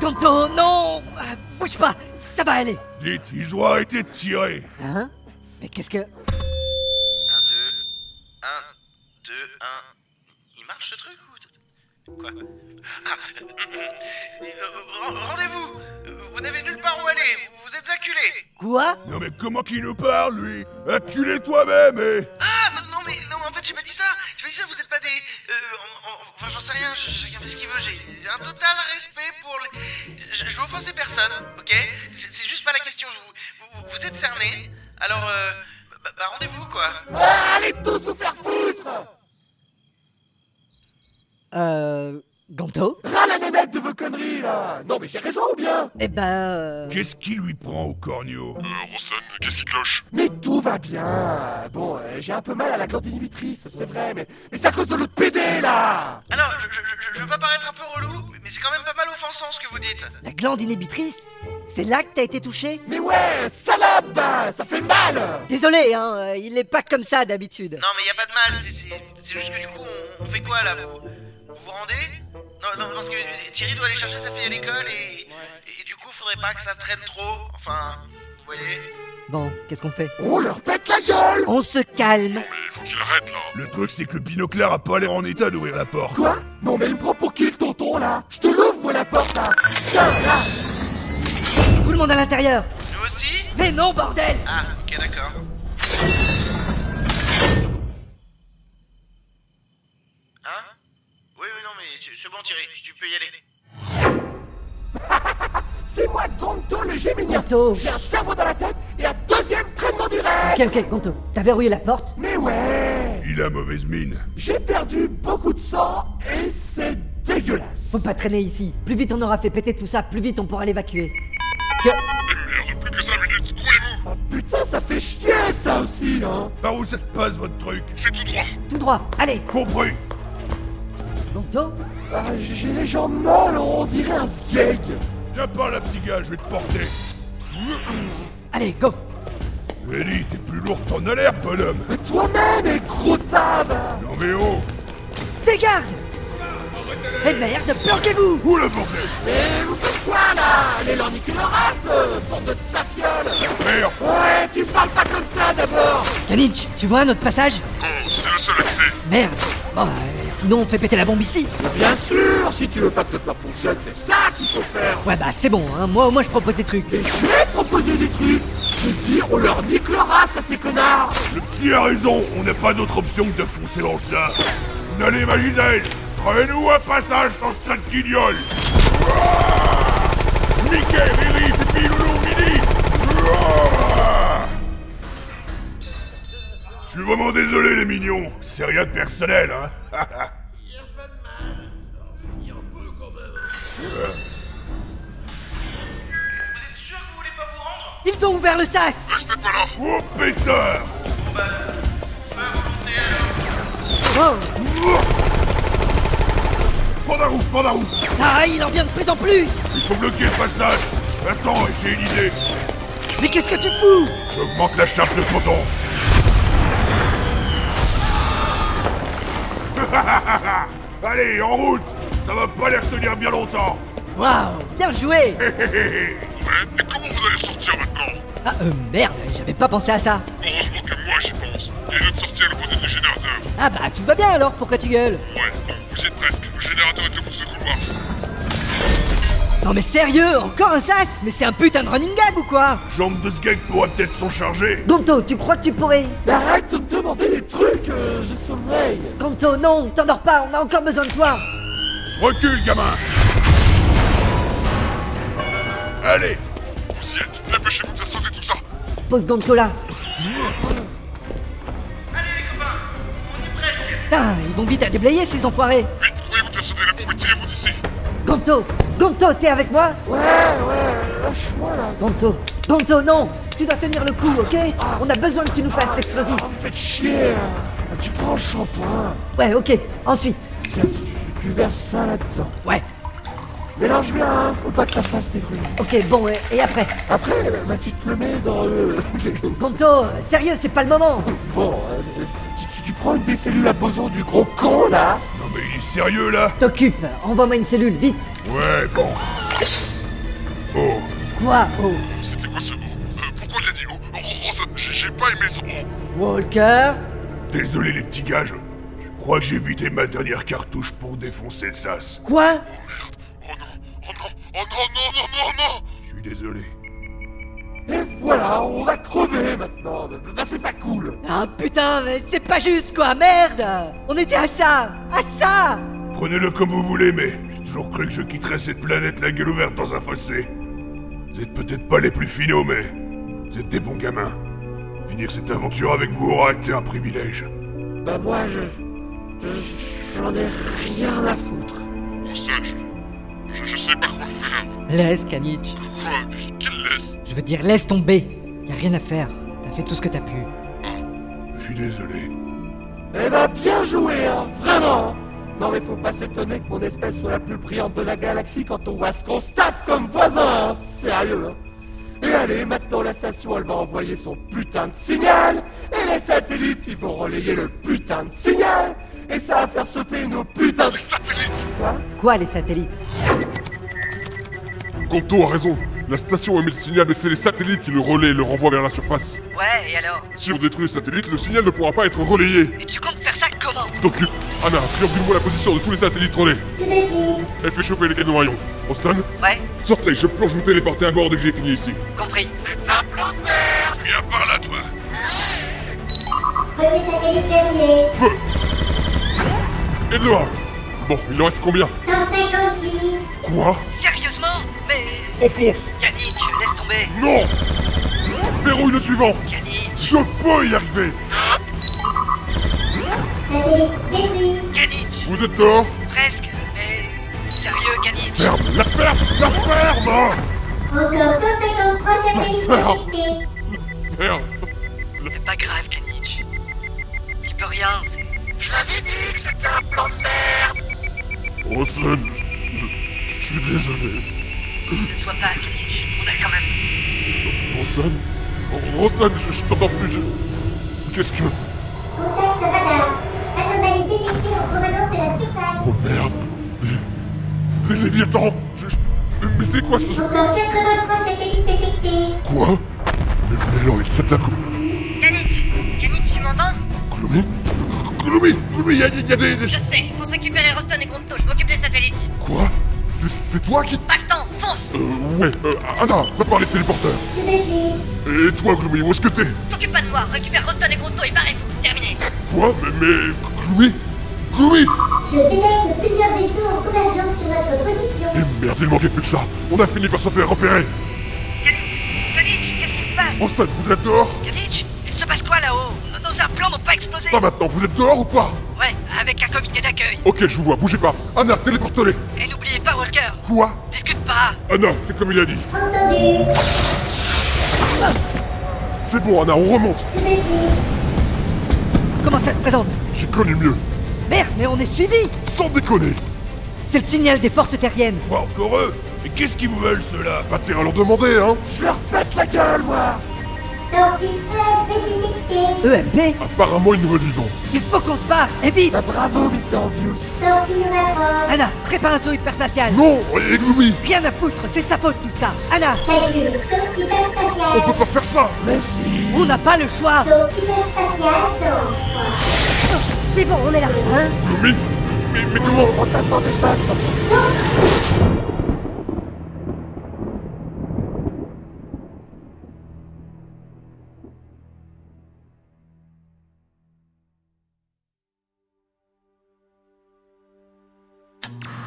Gonto, non! Bouge pas, ça va aller! Dites, ils ont arrêté de tirer! Hein? Mais qu'est-ce que... 1, 2, 1. Il marche ce truc ou... Quoi? Rendez-vous! Vous n'avez nulle part où aller! Vous êtes acculé! Quoi? Non mais comment qu'il nous parle, lui? Acculé toi-même, Ah, non, mais en fait, j'ai pas dit ça! Vous êtes pas des... enfin, j'en sais rien, chacun fait ce qu'il veut, j'ai un total respect pour les... Je veux offenser personne, ok? C'est juste pas la question, vous êtes cerné, alors... rendez-vous, quoi! Allez tous vous faire foutre! Gonto? Râle les mecs de vos conneries, là! Non mais j'ai raison ou bien? Eh ben... Qu'est-ce qui lui prend au cornio? Roston, qu'est-ce qui cloche? Mais tout va bien! Bon, j'ai un peu mal à la glande inhibitrice, c'est vrai, mais c'est à cause de l'autre PD, là! Alors, je veux pas paraître un peu relou, mais c'est quand même pas mal offensant ce que vous dites. La glande inhibitrice? C'est là que t'as été touché? Mais ouais, salope, ça fait mal. Désolé, hein, il est pas comme ça d'habitude. Non mais y a pas de mal, c'est juste que du coup on fait quoi là? Vous vous rendez? Non, parce que Thierry doit aller chercher sa fille à l'école et du coup faudrait pas que ça traîne trop, enfin, vous voyez? Bon, qu'est-ce qu'on fait? On leur pète la gueule. On se calme. Mais il faut qu'il arrête là. Le truc, c'est que le binocleur a pas l'air en état d'ouvrir la porte. Quoi? Non mais il me prend pour qui le tonton là? Je te l'ouvre moi la porte là. Tiens là. Tout le monde à l'intérieur. Nous aussi? Mais non, bordel! Ah, ok, d'accord. Hein? Oui, non, mais c'est bon, Thierry, tu peux y aller. C'est moi, Gonto le Géminien. Gonto. J'ai un cerveau dans la tête et un deuxième traitement du rêve. Ok, Gonto, t'as verrouillé la porte? Mais ouais. Il a mauvaise mine. J'ai perdu beaucoup de sang et c'est dégueulasse. Faut pas traîner ici. Plus vite on aura fait péter tout ça, plus vite on pourra l'évacuer. Mais merde, plus que 5 minutes, croyez-vous? Oh, putain, ça fait chier ça aussi, hein. Par où ça se passe votre truc? C'est tout droit. Tout droit, allez. Compris. Gonto? J'ai les jambes molles, on dirait un sgeg. Viens par là, petit gars, je vais te porter. Allez, go. Eddie, t'es plus lourd que t'en as l'air, bonhomme. Mais toi-même, et gros tab. Non mais oh. Des gardes. Eh merde, planquez-vous. Où le bordel? Mais vous faites quoi là? Allez leur niquer leur race, porte de ta fiole. Faire. Ouais, tu parles pas comme ça d'abord. Kanich, tu vois notre passage? Oh, c'est le seul accès. Merde. Bon, sinon on fait péter la bombe ici. Bien sûr, si tu veux pas que notre plan fonctionne, c'est ça qu'il faut faire. Ouais bah c'est bon, hein. Moi au moins je propose des trucs. Et je vais proposer des trucs. Je dis, on leur nique leur race à ces connards. Le petit a raison, on n'a pas d'autre option que de foncer dans le tas. Allez, ma Gisèle, ferais-nous un passage dans ce tas de guignols. Mickey, Riri, Pipi, Loulou, Midi. Je suis vraiment désolé, les mignons. C'est rien de personnel, hein. Y a pas de mal. Si, un peu quand même. Vous êtes sûr que vous voulez pas vous rendre? Ils ont ouvert le sas. Restez pas là. Oh, pétard. Bon bah, faut faire remonter alors. Oh. Pandarou. Ah, il en vient de plus en plus. Il faut bloquer le passage. Attends, j'ai une idée. Mais qu'est-ce que tu fous? J'augmente la charge de poison. Allez, en route. Ça va pas les retenir bien longtemps. Waouh, bien joué. Ouais, et comment vous allez sortir maintenant? Ah, merde, j'avais pas pensé à ça. Heureusement que moi j'y pense. Il y a une autre sortie à l'opposé du générateur. Ah bah tout va bien alors, pourquoi tu gueules? Ouais, bon, vous y êtes presque. Le générateur est au bout de ce couloir. Non mais sérieux, encore un sas? Mais c'est un putain de running gag ou quoi? Jambe de ce gag pourrait peut-être s'en charger. Gonto, tu crois que tu pourrais? Arrête de me demander des trucs, je sommeille. Gonto, non, t'endors pas, on a encore besoin de toi. Recule, gamin. Allez. Vous y êtes. Dépêchez-vous de faire sauter tout ça. Pose Gonto là. Allez les copains, on y est presque. Putain, ils vont vite à déblayer ces enfoirés. Vite, croyez-vous de faire sauter la bombe et tirez-vous d'ici. Gonto, t'es avec moi? Ouais, lâche-moi là. Gonto, non. Tu dois tenir le coup, ok? On a besoin que tu nous fasses l'explosif. Vous faites chier. Tu prends le shampoing. Ouais, ok, ensuite. Tiens, tu verses ça là-dedans. Ouais. Mélange bien, hein, faut pas que ça fasse des grumes. Ok, bon, et après? Après, bah tu te le mets dans le... Gonto, sérieux, c'est pas le moment. Bon, tu prends une des cellules à boson du gros con là. Non mais il est sérieux là? T'occupe, envoie-moi une cellule, vite. Ouais, bon. Oh. Quoi, oh? C'était quoi ce mot? Pourquoi il a dit oh? Rose, j'ai pas aimé son oh. Walker? Désolé les petits gars, je crois que j'ai évité ma dernière cartouche pour défoncer le sas. Quoi? Oh merde. Oh non. Je suis désolé. Et voilà, on va crever maintenant. Bah c'est pas cool. Ah putain, mais c'est pas juste quoi, merde. On était à ça. Prenez-le comme vous voulez, mais j'ai toujours cru que je quitterais cette planète la gueule ouverte dans un fossé. Vous êtes peut-être pas les plus finaux, mais vous êtes des bons gamins. Finir cette aventure avec vous aura été un privilège. Bah moi, j'en ai rien à foutre. Boston, je sais pas quoi faire. Laisse, Kanich. Quoi? Mais quelle laisse? Je veux dire, laisse tomber. Y a rien à faire. T'as fait tout ce que t'as pu. Je suis désolé. Eh ben bien joué, hein, vraiment. Non mais faut pas s'étonner que mon espèce soit la plus brillante de la galaxie quand on voit ce qu'on se tape comme voisin, hein. Sérieux, hein. Et allez, maintenant la station elle va envoyer son putain de signal, et les satellites ils vont relayer le putain de signal, et ça va faire sauter nos putains de satellites. Quoi, les satellites? Conto a raison. La station émet le signal, mais c'est les satellites qui le relaient et le renvoient vers la surface. Ouais, et alors? Si on détruit les satellites, le signal ne pourra pas être relayé. Et tu comptes faire ça comment? Donc, Anna, triangule-moi la position de tous les satellites relais. Elle fait chauffer les canons à ion. Austin? Ouais. Sortez, je planche vous téléporter à bord dès que j'ai fini ici. Compris. C'est un plan de merde! Viens par là, toi! Premier satellite dernier. Feu! Et dehors! Bon, il en reste combien? 156. Quoi? Sérieusement? Mais... Enfonce! Yannick, laisse tomber. Non! Verrouille le suivant! Yannick! Je peux y arriver! Satellite détruit. Yannick! Vous êtes dehors? Presque, mais... Sérieux, Yannick? Ferme! La ferme! La ferme! Encore 153 satellites détectés. Ferme! C'est pas grave, Yannick. Tu peux rien, c'est... Je l'avais dit que c'était un plan de merde! Rosen, je suis désolé. Ne sois pas, Yannick. On a quand même... Rosen, je t'entends plus, Qu'est-ce que... Contact radar. Anomalie détectée en provenance de la surface. Oh merde! Des Léviathans! Mais c'est quoi ça? Encore 83 satellites détectés. Quoi? Mais alors il s'attaque... Yannick, tu m'entends? Gloomy, il y a des... Je sais, faut se récupérer Roston et Grunto, je m'occupe des satellites. Quoi? C'est toi qui... Pas le temps, fonce! Ouais, Anna, prépare les téléporteurs. Je vais suivre. Et toi, Gloomy, où est-ce que t'es? T'occupe pas de moi, récupère Roston et Grunto et barrez-vous, terminé. Quoi? Mais... Gloomy? Je détecte plusieurs vaisseaux en convergence sur notre position. Et merde, il manquait plus que ça. On a fini par se faire repérer. Yannick, qu'est-ce qui se passe? Austin, vous êtes dehors? Yannick, il se passe quoi là-haut? Nos implants n'ont pas explosé. Pas maintenant, vous êtes dehors ou pas? Ouais, avec un comité d'accueil. Ok, je vous vois, bougez pas. Anna, téléporte-les. Et n'oubliez pas Walker. Quoi? Discute pas. Anna, fais comme il a dit. Entendu. C'est bon, Anna, on remonte. Je vais suivre. Comment ça se présente? J'ai connu mieux. Merde, mais on est suivis! Sans déconner! C'est le signal des forces terriennes! Quoi, encore eux? Mais qu'est-ce qu'ils vous veulent, ceux-là? Pas tirer à leur demander, hein! Je leur pète la gueule, moi! Torpille EMP détectée. EMP? Apparemment, ils nous vont. Il faut qu'on se barre! Et vite! Bah, bravo, Mr. Obvious! Torpille en avance. Anna, prépare un saut hyperspatial! Non! Et Gloomy! Rien à foutre, c'est sa faute tout ça! Anna! Calcul, saut hyperspatial. On peut pas faire ça! Mais si! On n'a pas le choix! Saut hyperspatial dans... C'est bon, on est là, hein? Gloomy? Mais comment? On t'attendait pas,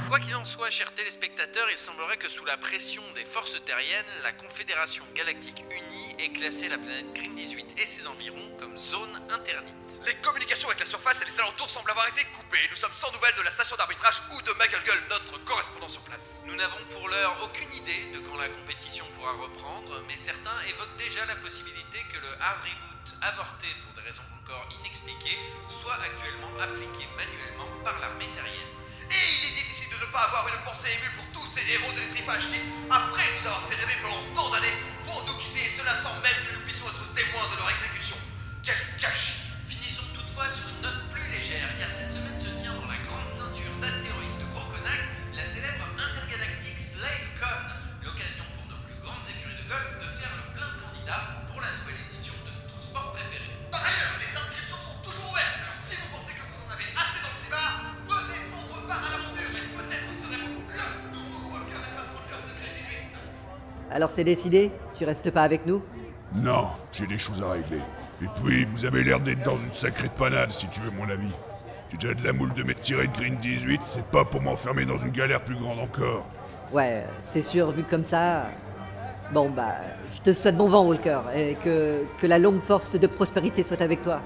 Quoi qu'il en soit, chers téléspectateurs, il semblerait que sous la pression des forces terriennes, la Confédération Galactique Unie ait classé la planète Green 18 et ses environs comme zone interdite. Les communications avec la surface et les alentours semblent avoir été coupées. Nous sommes sans nouvelles de la station d'arbitrage ou de McGulgle, notre correspondant sur place. Nous n'avons pour l'heure aucune idée de quand la compétition pourra reprendre, mais certains évoquent déjà la possibilité que le hard reboot avorté pour des raisons encore inexpliquées soit actuellement appliqué manuellement par l'armée terrienne. Et il est difficile de ne pas avoir une pensée émue pour tous ces héros de l'étripage qui, après nous avoir fait rêver pendant tant d'années, vont nous quitter, et cela sans même que nous puissions être témoins de leur exécution. Quel gâchis! Finissons toutefois sur une note plus légère, car cette semaine se tient dans la grande ceinture d'astéroïdes de Grokonax la célèbre Intergalactic Slave Con, l'occasion pour nos plus grandes écuries de golf de faire le plein de candidats pour la nouvelle édition de notre sport préféré. Par ailleurs, les inscriptions sont toujours ouvertes, alors si vous pensez que vous en avez assez dans le cibar, venez prendre part à l'aventure et peut-être serez-vous le nouveau Walker Espace Ranger de Grey 18. Alors c'est décidé? Tu restes pas avec nous? Non, j'ai des choses à régler. Et puis, vous avez l'air d'être dans une sacrée panade, si tu veux mon avis. J'ai déjà de la moule de m'être tiré de Green 18, c'est pas pour m'enfermer dans une galère plus grande encore. Ouais, c'est sûr, vu comme ça... Bon bah, je te souhaite bon vent, Walker, et que la longue force de prospérité soit avec toi.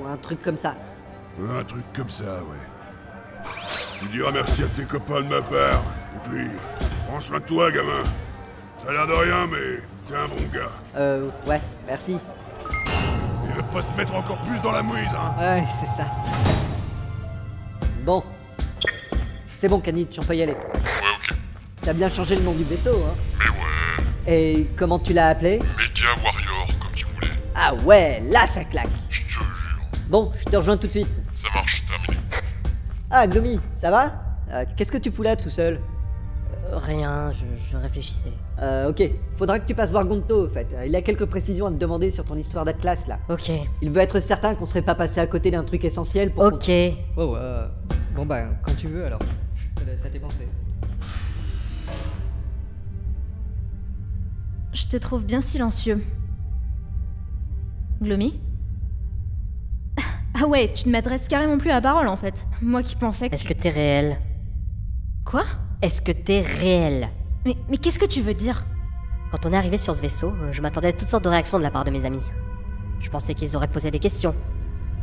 Ou un truc comme ça. Un truc comme ça, ouais. Tu diras merci à tes copains de ma part. Et puis, prends soin de toi, gamin. T'as l'air de rien, mais t'es un bon gars. Ouais, merci. Il va pas te mettre encore plus dans la mouise, hein. Ouais, c'est ça. Bon, C'est bon, Kanich, on peut y aller. Ouais, ok. T'as bien changé le nom du vaisseau, hein? Mais ouais. Et comment tu l'as appelé? Mega Warrior, comme tu voulais. Ah ouais, là ça claque. Je te jure. Bon, je te rejoins tout de suite. Ça marche, terminé. Ah, Gloomy, ça va? Qu'est-ce que tu fous là tout seul? Rien, je réfléchissais. Ok. Faudra que tu passes voir Gonto, en fait. Il a quelques précisions à te demander sur ton histoire d'Atlas, là. Ok. Il veut être certain qu'on serait pas passé à côté d'un truc essentiel pour... Ok. Oh, bon bah, quand tu veux, alors. Ça t'est pensé. Je te trouve bien silencieux. Gloomy? Ah ouais, tu ne m'adresses carrément plus à la parole, en fait. Moi qui pensais que... Est-ce que t'es réel? Quoi? Est-ce que t'es réel? Mais qu'est-ce que tu veux dire? Quand on est arrivé sur ce vaisseau, je m'attendais à toutes sortes de réactions de la part de mes amis. Je pensais qu'ils auraient posé des questions,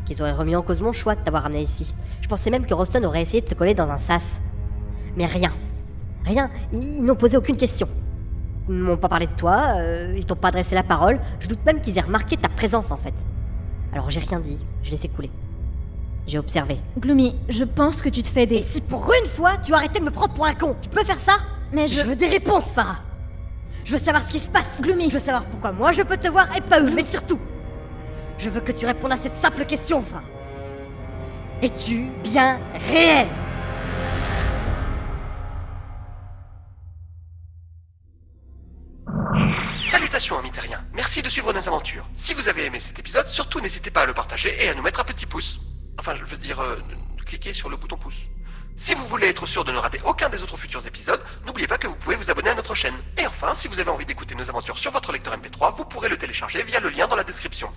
qu'ils auraient remis en cause mon choix de t'avoir ramené ici. Je pensais même que Roston aurait essayé de te coller dans un sas. Mais rien. Rien. Ils n'ont posé aucune question. Ils ne m'ont pas parlé de toi, ils t'ont pas adressé la parole. Je doute même qu'ils aient remarqué ta présence en fait. Alors j'ai rien dit, je laissé couler. J'ai observé. Gloomy, je pense que tu te fais des... Et si pour une fois tu arrêtais de me prendre pour un con, tu peux faire ça? Mais je veux des réponses, Farah. Je veux savoir ce qui se passe. Gloomy. Je veux savoir pourquoi moi je peux te voir et pas eux. Mais surtout, je veux que tu répondes à cette simple question, Farah. Es-tu bien réel? Salutations amis terriens, merci de suivre nos aventures. Si vous avez aimé cet épisode, surtout n'hésitez pas à le partager et à nous mettre un petit pouce. Enfin, je veux dire, cliquez sur le bouton pouce. Si vous voulez être sûr de ne rater aucun des autres futurs épisodes, n'oubliez pas que vous pouvez vous abonner à notre chaîne. Et enfin, si vous avez envie d'écouter nos aventures sur votre lecteur MP3, vous pourrez le télécharger via le lien dans la description.